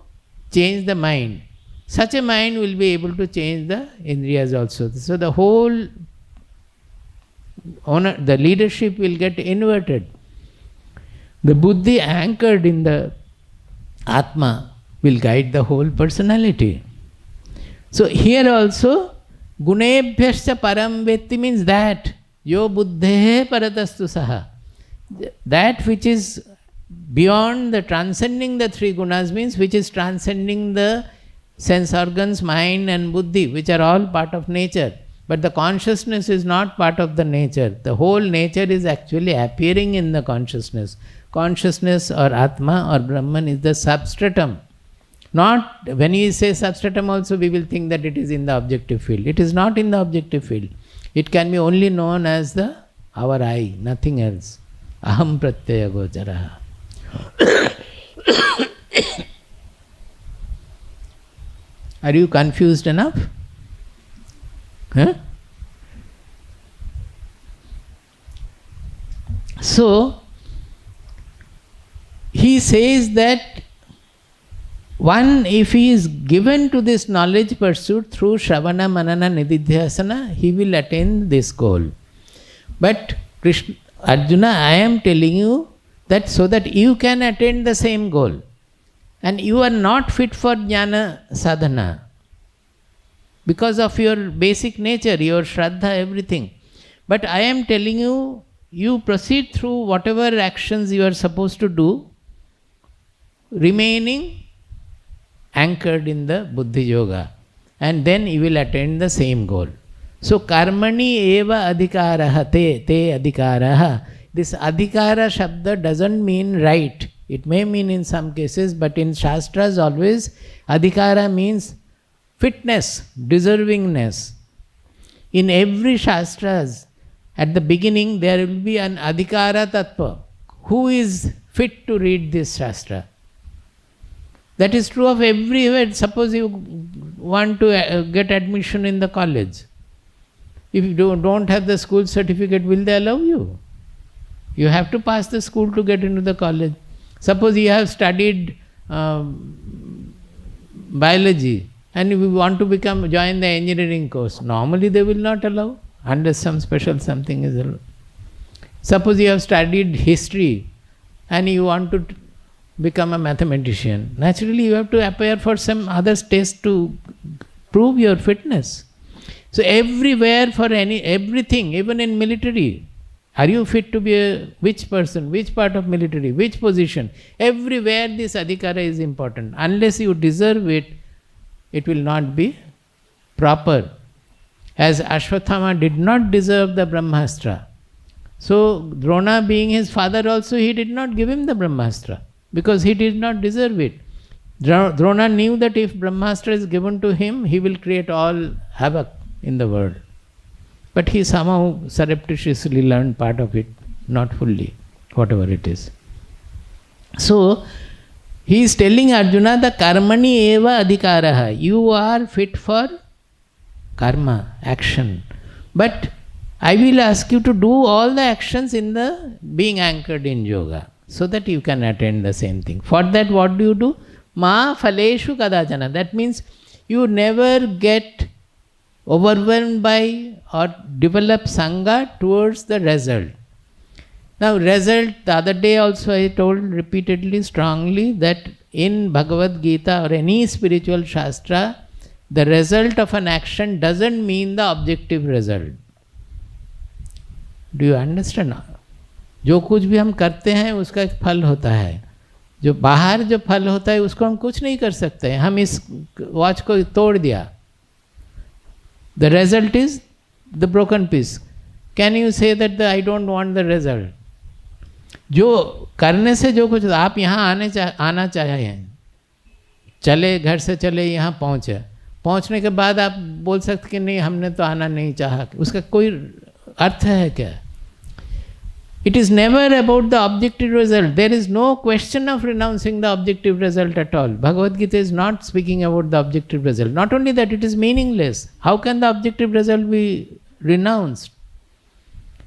change the mind. Such a mind will be able to change the indriyas also. So the whole the leadership will get inverted. The buddhi anchored in the atma will guide the whole personality. So here also, gunebhyascha param vetti means that, yo buddhe paratastu saha. That which is beyond the transcending the three gunas means which is transcending the sense organs, mind and buddhi, which are all part of nature. But the consciousness is not part of the nature. The whole nature is actually appearing in the consciousness. Consciousness or Atma or Brahman is the substratum. Not, when we say substratum also, we will think that it is in the objective field. It is not in the objective field. It can be only known as our I, nothing else. Aham pratyaya gocharaha. Are you confused enough? Huh? So, he says that one, if he is given to this knowledge pursuit through Shravana, Manana, Nididhyasana, he will attain this goal. But Krishna, Arjuna, I am telling you that so that you can attain the same goal. And you are not fit for Jnana Sadhana because of your basic nature, your Shraddha, everything. But I am telling you, you proceed through whatever actions you are supposed to do, remaining anchored in the Buddhi Yoga, and then you will attain the same goal. So, karmani eva adhikaraha te adhikaraha. This adhikara shabda doesn't mean right. It may mean in some cases, but in Shastras always adhikara means fitness, deservingness. In every Shastras, at the beginning there will be an adhikara tattva. Who is fit to read this Shastra? That is true of everywhere. Suppose you want to get admission in the college. If you don't have the school certificate, will they allow you? You have to pass the school to get into the college. Suppose you have studied biology and you want to join the engineering course. Normally they will not allow unless some special something is allowed. Suppose you have studied history and you want to become a mathematician. Naturally you have to appear for some other test to prove your fitness. So everywhere for everything, even in military, are you fit to be which person, which part of military, which position? Everywhere this adhikara is important. Unless you deserve it, it will not be proper. As Ashwathama did not deserve the Brahmastra. So Drona being his father also, he did not give him the Brahmastra because he did not deserve it. Drona knew that if Brahmastra is given to him, he will create all havoc in the world. But he somehow surreptitiously learned part of it, not fully, whatever it is. So, he is telling Arjuna, the karmani eva adhikaraha. You are fit for karma, action. But I will ask you to do all the actions in the being anchored in yoga, so that you can attain the same thing. For that, what do? Ma phaleshu kadachana. That means you never get overwhelmed by or develop sangha towards the result. Now result, the other day also I told repeatedly, strongly, that in Bhagavad Gita or any spiritual shastra, the result of an action doesn't mean the objective result. Do you understand? जो कुछ भी हम करते हैं उसका एक फल होता है. जो बाहर जो फल होता है उसको हम कुछ नहीं कर सकते. हम इस वॉच को तोड़ दिया. The result is the broken piece. Can you say that I don't want the result? जो करने से जो कुछ, आप यहाँ आना चाहे हैं, चले घर से चले यहाँ पहुँचे, पहुँचने के बाद आप बोल सकते कि नहीं हमने तो आना नहीं चाहा, उसका कोई अर्थ है क्या? It is never about the objective result. There is no question of renouncing the objective result at all. Bhagavad Gita is not speaking about the objective result. Not only that, it is meaningless. How can the objective result be renounced?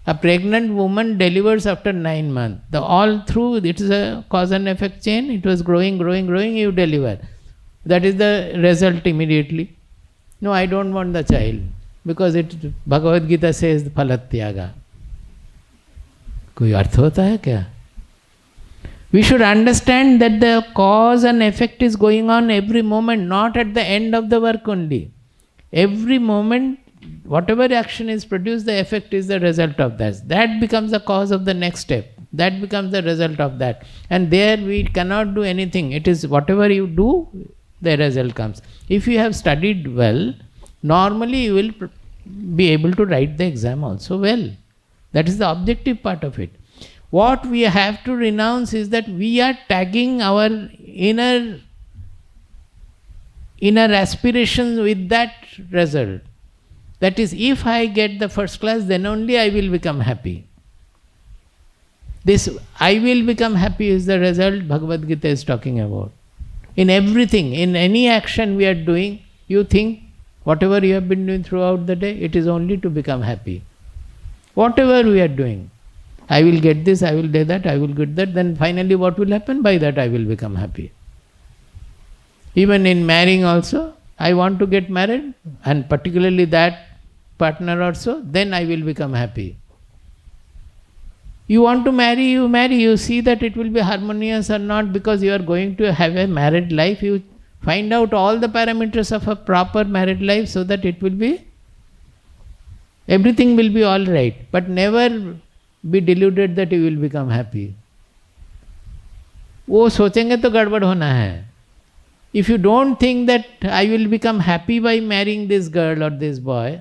A pregnant woman delivers after 9 months. All through, it is a cause and effect chain. It was growing, you deliver. That is the result immediately. No, I don't want the child. Because Bhagavad Gita says phalatyaga. कोई अर्थ होता है क्या? We should understand that the cause and effect is going on every moment, not at the end of the work only. Every moment, whatever action is produced, the effect is the result of that. That becomes the cause of the next step. That becomes the result of that. And there we cannot do anything. It is whatever you do, the result comes. If you have studied well, normally you will be able to write the exam also well. That is the objective part of it. What we have to renounce is that we are tagging our inner aspirations with that result. That is, if I get the first class, then only I will become happy. This I will become happy is the result Bhagavad Gita is talking about. In everything, in any action we are doing, you think whatever you have been doing throughout the day, it is only to become happy. Whatever we are doing, I will get this, I will do that, I will get that, then finally what will happen? By that I will become happy. Even in marrying also, I want to get married, and particularly that partner also, then I will become happy. You want to marry, you see that it will be harmonious or not, because you are going to have a married life, you find out all the parameters of a proper married life so that it will be, everything will be all right, but never be deluded that you will become happy. वो सोचेंगे तो गड़बड़ होना है. If you don't think that I will become happy by marrying this girl or this boy,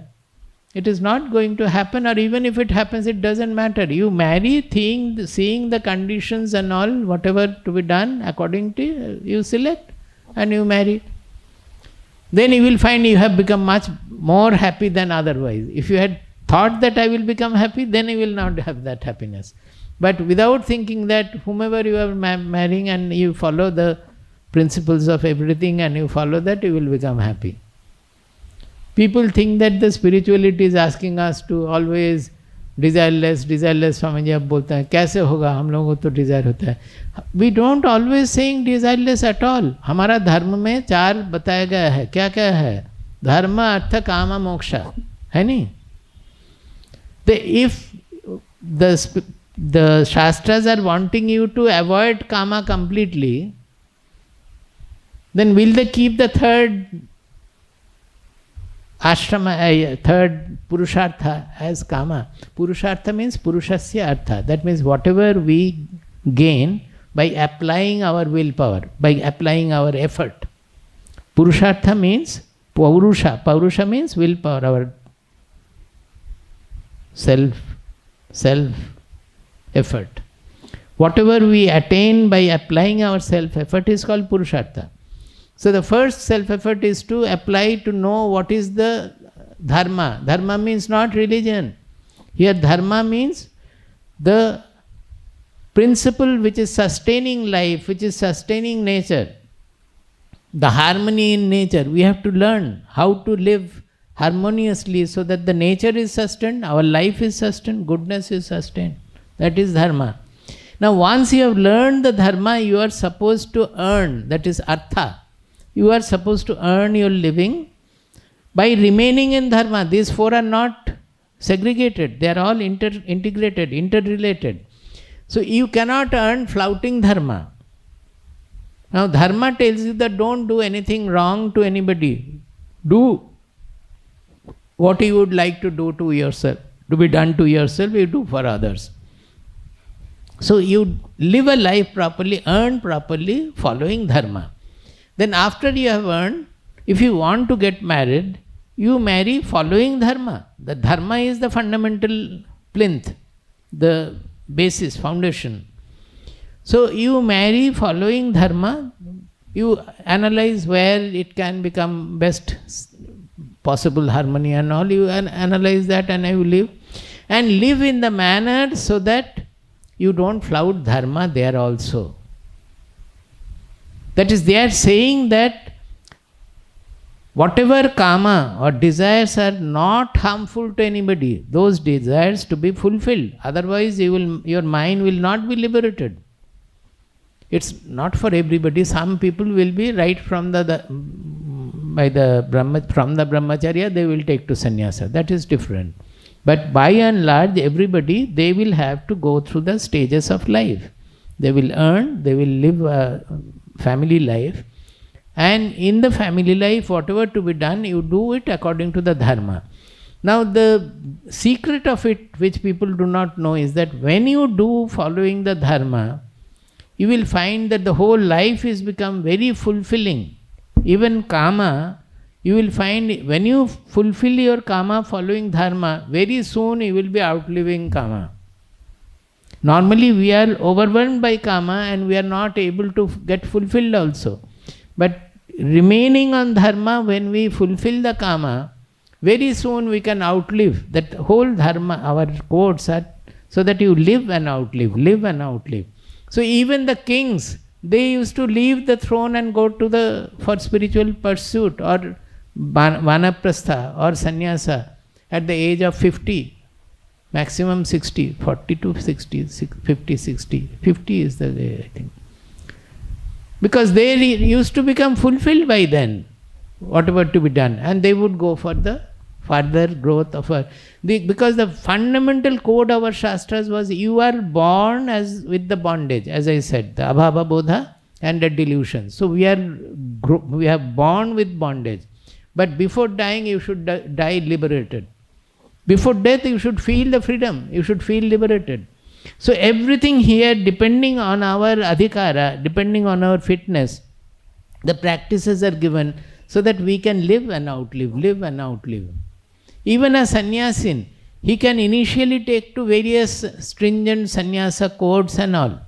it is not going to happen, or even if it happens, it doesn't matter. You marry, seeing the conditions and all, whatever to be done, according to you select and you marry. Then you will find you have become much more happy than otherwise. If you had thought that I will become happy, then you will not have that happiness. But without thinking that, whomever you are marrying and you follow the principles of everything and you follow that, you will become happy. People think that the spirituality is asking us to always desireless, Swamiji आप बोलते हैं, कैसे होगा, हम लोगों को तो desire होता है. We don't always saying desireless at all. हमारा धर्म में 4 बताया गया है. क्या क्या है? धर्म, अर्थ, काम, मोक्षा, है नहीं? If the Shastras are wanting you to avoid kama completely, then will they keep the third ashrama, third purushartha as kama? Purushartha means purushasya artha. That means whatever we gain by applying our willpower, by applying our effort. Purushartha means paurusha. Paurusha means willpower, our self effort. Whatever we attain by applying our self effort is called purushartha. So the first self effort is to apply to know what is the dharma. Dharma means not religion. Here dharma means the principle which is sustaining life, which is sustaining nature. The harmony in nature. We have to learn how to live harmoniously so that the nature is sustained, our life is sustained, goodness is sustained. That is dharma. Now once you have learned the dharma, you are supposed to earn, that is artha. You are supposed to earn your living By remaining in dharma, these four are not segregated. They are all integrated, interrelated. So you cannot earn flouting dharma. Now dharma tells you that don't do anything wrong to anybody. Do what you would like to do to yourself. To be done to yourself, you do for others. So you live a life properly, earn properly, following dharma. Then after you have earned, if you want to get married, you marry following dharma. The dharma is the fundamental plinth, the basis, foundation. So you marry following dharma, you analyze where it can become best possible harmony and all, you analyze that and you live. And live in the manner so that you don't flout dharma there also. That is, they are saying that whatever kama or desires are not harmful to anybody, those desires to be fulfilled. Otherwise, your mind will not be liberated. It's not for everybody. Some people will be right from the brahmacharya, they will take to sannyasa. That is different. But by and large, everybody, they will have to go through the stages of life. They will earn, they will live a family life. And in the family life, whatever to be done, you do it according to the dharma. Now the secret of it, which people do not know, is that when you do following the dharma, you will find that the whole life is become very fulfilling. Even kama, you will find when you fulfill your kama following dharma, very soon you will be outliving kama. Normally we are overwhelmed by kama and we are not able to get fulfilled also. But remaining on dharma, when we fulfill the kama, very soon we can outlive. That whole dharma, our quotes are so that you live and outlive, live and outlive. So even the kings, they used to leave the throne and go to for spiritual pursuit or vanaprastha or sannyasa at the age of 50, maximum 60, 40 to 60, 50, 60. 50 is the way, I think. Because they used to become fulfilled by then, whatever to be done, and they would go for the further growth of because the fundamental code of our Shastras was you are born with the bondage, as I said, the abhava bodha and the delusion. So we are born with bondage. But before dying, you should die liberated. Before death, you should feel the freedom. You should feel liberated. So everything here, depending on our adhikara, depending on our fitness, the practices are given so that we can live and outlive, live and outlive. Even a sannyasin, he can initially take to various stringent sannyasa codes and all,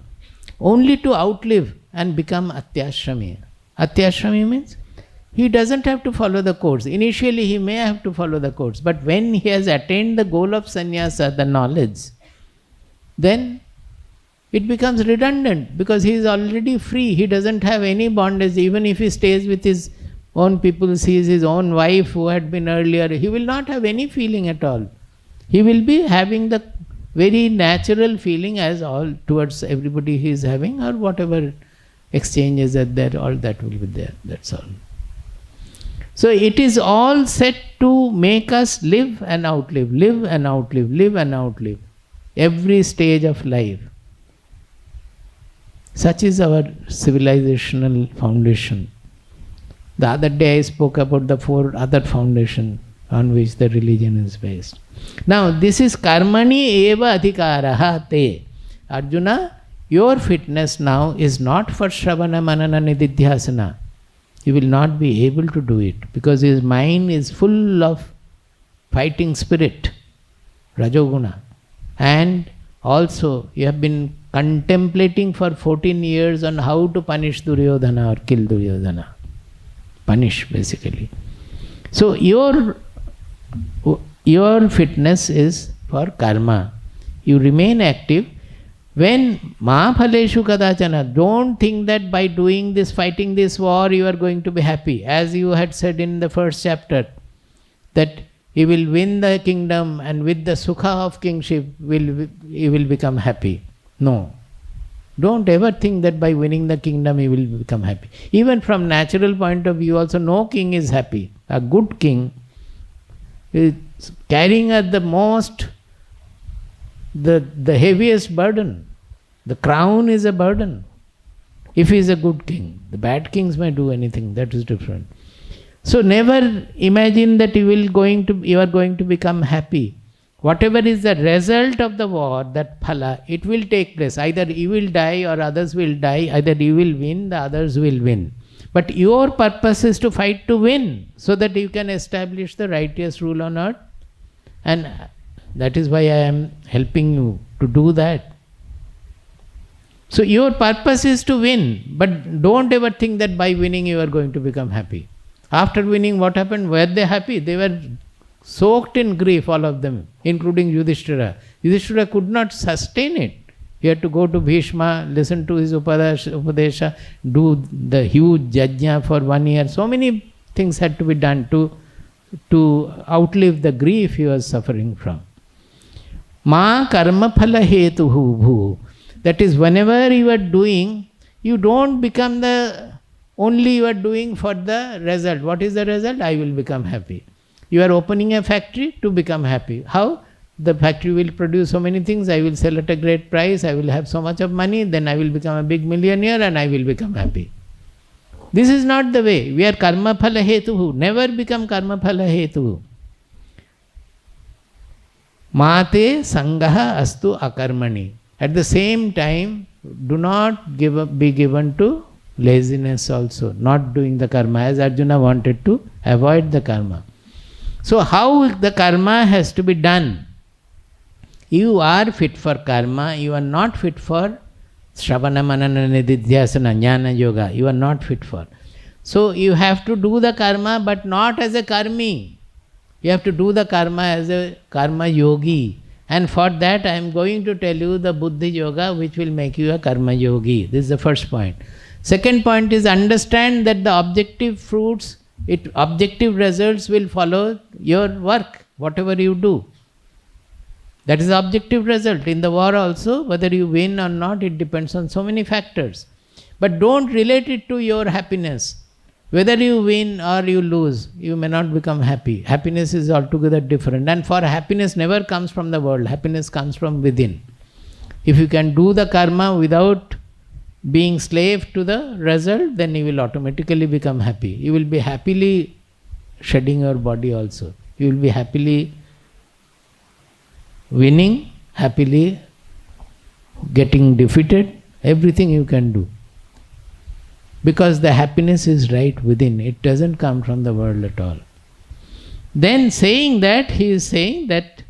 only to outlive and become atyashrami. Atyashrami means he doesn't have to follow the codes. Initially he may have to follow the codes, but when he has attained the goal of sannyasa, the knowledge, then it becomes redundant because he is already free. He doesn't have any bondage. Even if he stays with his own people, sees his own wife who had been earlier, he will not have any feeling at all. He will be having the very natural feeling as all towards everybody he is having, or whatever exchanges are there, all that will be there. That's all. So it is all set to make us live and outlive, live and outlive, live and outlive. Every stage of life. Such is our civilizational foundation. The other day I spoke about the 4 other foundations on which the religion is based. Now this is karmani eva adhikaraha te. Arjuna, your fitness now is not for shravana manana nididhyasana. You will not be able to do it because his mind is full of fighting spirit, rajoguna. And also you have been contemplating for 14 years on how to punish Duryodhana or kill Duryodhana. Punish, basically. So your fitness is for karma. You remain active. When ma phaleshu kadachana, don't think that by doing this, fighting this war, you are going to be happy. As you had said in the first chapter, that he will win the kingdom and with the sukha of kingship, he will become happy. No. Don't ever think that by winning the kingdom he will become happy. Even from natural point of view also, no king is happy. A good king It's carrying at the most, the heaviest burden. The crown is a burden. If he is a good king, the bad kings may do anything, that is different. So never imagine that you are going to become happy. Whatever is the result of the war, that phala, it will take place. Either you will die or others will die. Either you will win, the others will win. But your purpose is to fight to win, so that you can establish the righteous rule on earth. And that is why I am helping you to do that. So your purpose is to win, but don't ever think that by winning you are going to become happy. After winning, what happened? Were they happy? They were soaked in grief, all of them, including Yudhishthira. Yudhishthira could not sustain it. He had to go to Bhishma, listen to his Upadesha, do the huge yajna for 1 year. So many things had to be done to outlive the grief he was suffering from. Ma karma phala hetuhu bhu. That is, whenever you are doing, you don't become only you are doing for the result. What is the result? I will become happy. You are opening a factory to become happy. How? The factory will produce so many things, I will sell at a great price, I will have so much of money, then I will become a big millionaire and I will become happy. This is not the way. We are karma phala hetuhu. Never become karma phala hetuhu. Mate sangaha astu akarmani. At the same time, do not be given to laziness also, not doing the karma, as Arjuna wanted to avoid the karma. So how the karma has to be done? You are fit for karma, you are not fit for Shravana Manana Nididhyasana Jnana Yoga, you are not fit for. So you have to do the karma, but not as a karmi. You have to do the karma as a karma yogi. And for that I am going to tell you the Buddhi Yoga which will make you a karma yogi. This is the first point. Second point is, understand that the objective fruits, objective results will follow your work, whatever you do. That is the objective result. In the war also, whether you win or not, it depends on so many factors. But don't relate it to your happiness. Whether you win or you lose, you may not become happy. Happiness is altogether different. And for happiness never comes from the world. Happiness comes from within. If you can do the karma without being slave to the result, then you will automatically become happy. You will be happily shedding your body also. You will be happily winning, happily getting defeated, everything you can do. Because the happiness is right within, it doesn't come from the world at all. Then saying that, he is saying that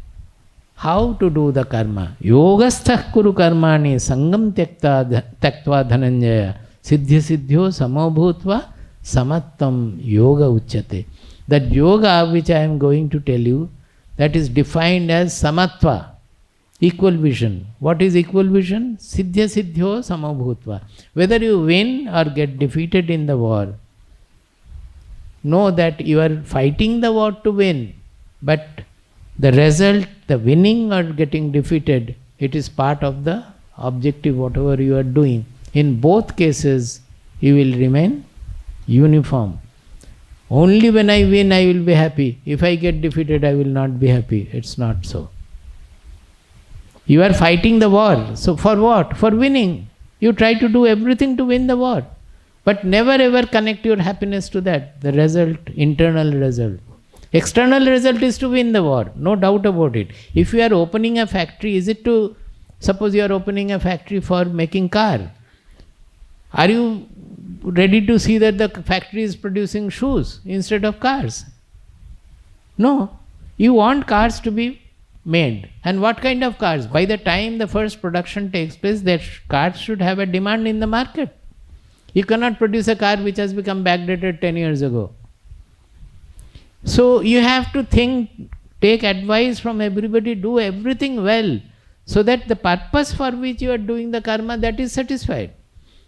how to do the karma. Yogastha kuru karmani sangam tyaktva dhananjaya siddhya siddhyo samobhutva samattam yoga uchyate. That yoga which I am going to tell you, that is defined as samatva, equal vision. What is equal vision? Siddhya siddhyo samobhutva. Whether you win or get defeated in the war, know that you are fighting the war to win, but the result, the winning or getting defeated, it is part of the objective, whatever you are doing. In both cases, you will remain uniform. Only when I win, I will be happy. If I get defeated, I will not be happy. It's not so. You are fighting the war. So for what? For winning. You try to do everything to win the war. But never ever connect your happiness to that, the result, internal result. External result is to win the war, no doubt about it. If you are opening a factory, is it to, suppose you are opening a factory for making car. Are you ready to see that the factory is producing shoes instead of cars? No. You want cars to be made. And what kind of cars? By the time the first production takes place, that cars should have a demand in the market. You cannot produce a car which has become backdated 10 years ago. So you have to think, take advice from everybody, do everything well, so that the purpose for which you are doing the karma, that is satisfied.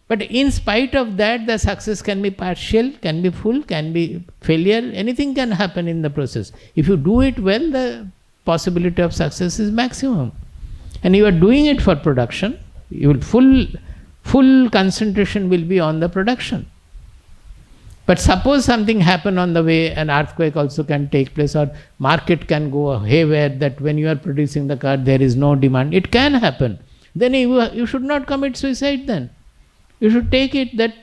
But in spite of that, the success can be partial, can be full, can be failure, anything can happen in the process. If you do it well, the possibility of success is maximum. And you are doing it for production, you will full concentration will be on the production. But suppose something happen on the way, an earthquake also can take place, or market can go haywire, that when you are producing the car there is no demand. It can happen. Then you should not commit suicide then. You should take it that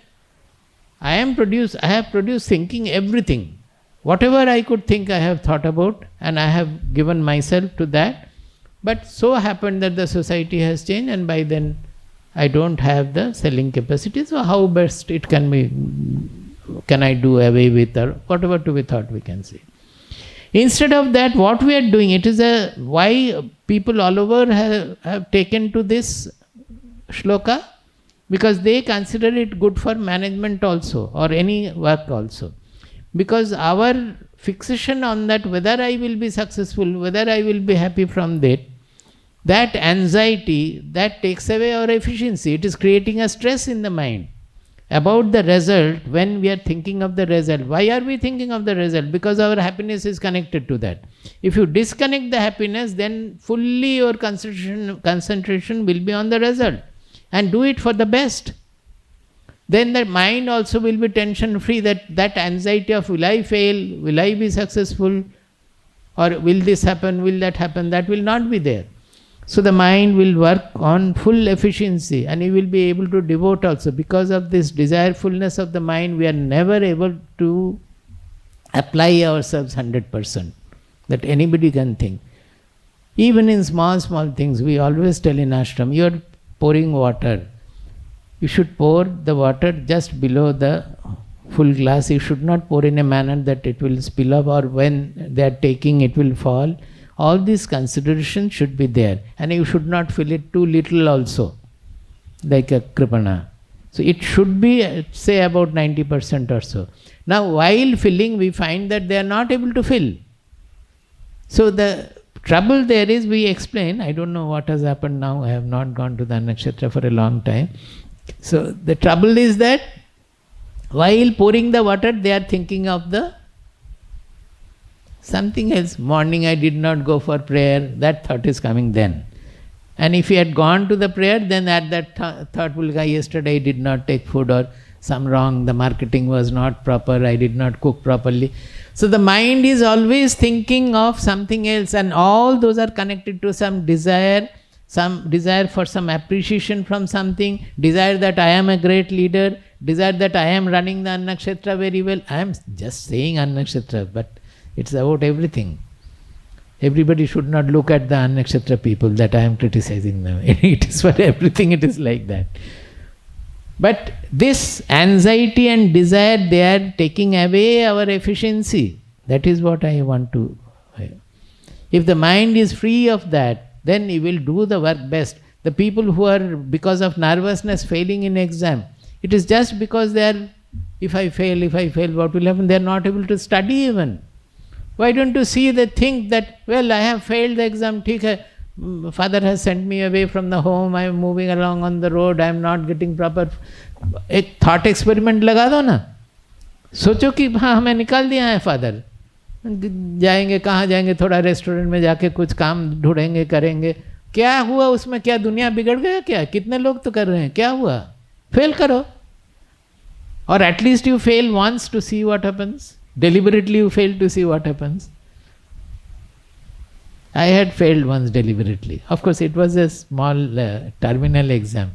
I have produced thinking everything. Whatever I could think I have thought about, and I have given myself to that. But so happened that the society has changed, and by then I don't have the selling capacity. So how best it can be, can I do away with, or whatever to be thought we can say. Instead of that, what we are doing, it is why people all over have taken to this shloka, because they consider it good for management also, or any work also. Because our fixation on that, whether I will be successful, whether I will be happy from that anxiety, that takes away our efficiency. It is creating a stress in the mind about the result. When we are thinking of the result, why are we thinking of the result? Because our happiness is connected to that. If you disconnect the happiness, then fully your concentration will be on the result, and do it for the best. Then the mind also will be tension free, that anxiety of will I fail, will I be successful, or will this happen, will that happen, that will not be there. So the mind will work on full efficiency, and you will be able to devote also. Because of this desirefulness of the mind, we are never able to apply ourselves 100%, that anybody can think. Even in small things, we always tell in ashram, you are pouring water. You should pour the water just below the full glass. You should not pour in a manner that it will spill up, or when they are taking it will fall. All these considerations should be there, and you should not fill it too little also, like a kripana. So it should be, say, about 90% or so. Now while filling, we find that they are not able to fill. So the trouble there is, we explain, I don't know what has happened now, I have not gone to the nakshatra for a long time. So the trouble is that while pouring the water, they are thinking of the something else. Morning I did not go for prayer, that thought is coming then. And if he had gone to the prayer, then at that thought will go, yesterday I did not take food, or some wrong, the marketing was not proper, I did not cook properly. So the mind is always thinking of something else, and all those are connected to some desire for some appreciation from something, desire that I am a great leader, desire that I am running the Annakshetra very well. I am just saying Annakshetra, but it's about everything. Everybody should not look at the Annakshetra people that I am criticizing them. It is for everything, it is like that. But this anxiety and desire, they are taking away our efficiency. That is what I want to. If the mind is free of that, then you will do the work best. The people who are, because of nervousness, failing in exam, it is just because they are, if I fail, what will happen? They are not able to study even. Why don't you see, they think that, well, I have failed the exam, father has sent me away from the home, I am moving along on the road, I am not getting proper. एक thought experiment लगा दो ना, सोचो कि हाँ हमें निकाल दिया है फादर, जाएंगे कहाँ जाएंगे, थोड़ा रेस्टोरेंट में जाके कुछ काम ढूंढेंगे, करेंगे, क्या हुआ उसमें, क्या दुनिया बिगड़ गया क्या, कितने लोग तो कर रहे हैं, क्या हुआ, फेल करो, और at least you fail once to see what happens. Deliberately you fail to see what happens. I had failed once deliberately. Of course, it was a small terminal exam.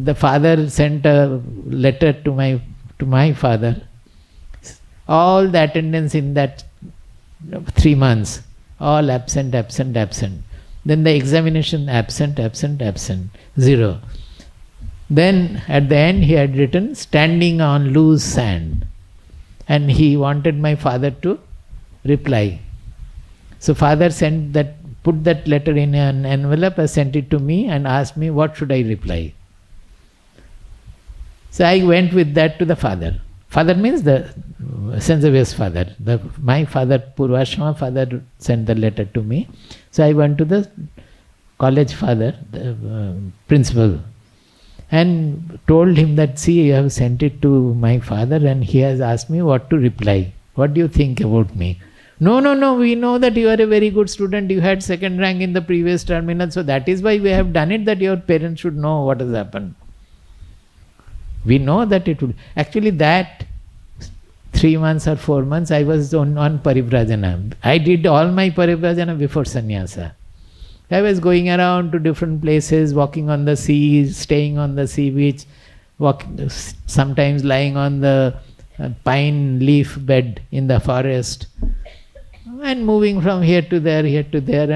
The father sent a letter to my father. All the attendance in that 3 months, all absent. Then the examination, absent, 0. Then at the end he had written, standing on loose sand. And he wanted my father to reply. So father put that letter in an envelope, sent it to me and asked me what should I reply. So I went with that to the father. Father means the Sensavious father. My father, Purvashrama father, sent the letter to me. So I went to the college father, the principal, and told him that, see, you have sent it to my father and he has asked me what to reply. What do you think about me? No, we know that you are a very good student, you had second rank in the previous terminal, so that is why we have done it, that your parents should know what has happened. We know that it would. Actually that 3 months or 4 months, I was on parivrajana. I did all my parivrajana before sannyasa. I was going around to different places, walking on the sea, staying on the sea beach, sometimes lying on the pine leaf bed in the forest, and moving from here to there,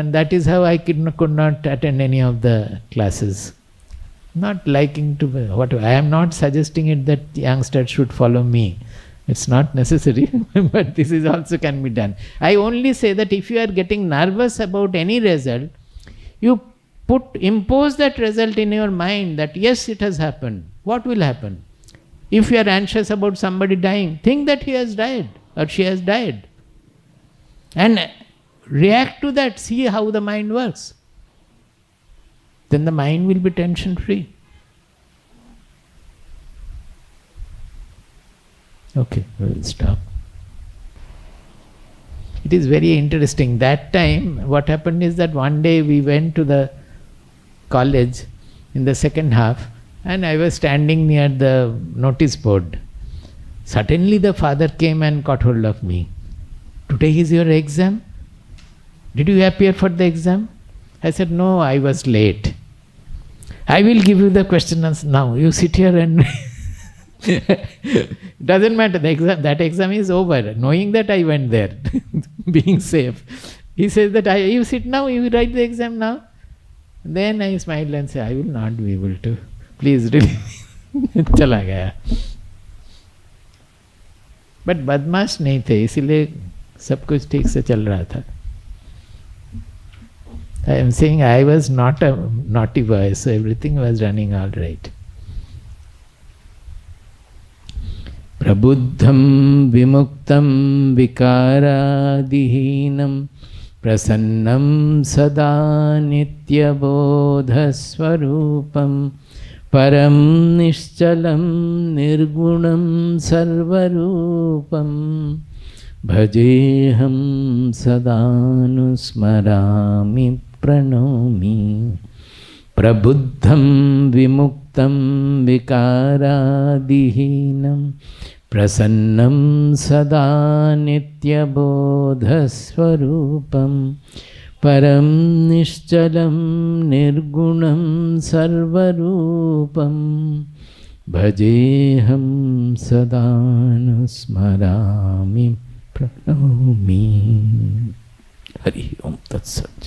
and that is how I could not attend any of the classes. Not liking to, I am not suggesting it that youngsters should follow me. It's not necessary, but this is also can be done. I only say that if you are getting nervous about any result, you impose that result in your mind that yes, it has happened. What will happen? If you are anxious about somebody dying, think that he has died or she has died. And react to that, see how the mind works. Then the mind will be tension free. Okay, we will stop. It is very interesting. That time, what happened is that one day we went to the college in the second half, and I was standing near the notice board. Suddenly the father came and caught hold of me. Today is your exam? Did you appear for the exam? I said, no, I was late. I will give you the questions now. You sit here and doesn't matter. That exam is over. Knowing that I went there, being safe. He says that you sit now, you write the exam now. Then I smiled and said, I will not be able to. Please release me. चला गया. But बदमाश नहीं थे, इसीलिए सब कुछ ठीक से चल रहा था. I am saying I was not a naughty boy, so everything was running all right. Prabuddham vimuktam vikaraadihinam prasannam sada nitya bodha swarupam param nishchalam nirgunam sarvarupam bhajeham sadanusmarami pranomi. Prabuddham vimuktam vikaraadihinam prasannam sada nitya bodha swarupam param nishchalam nirgunam sarvarupam bhajeham sadanusmarami pranomi. Hari Om Tat Sat.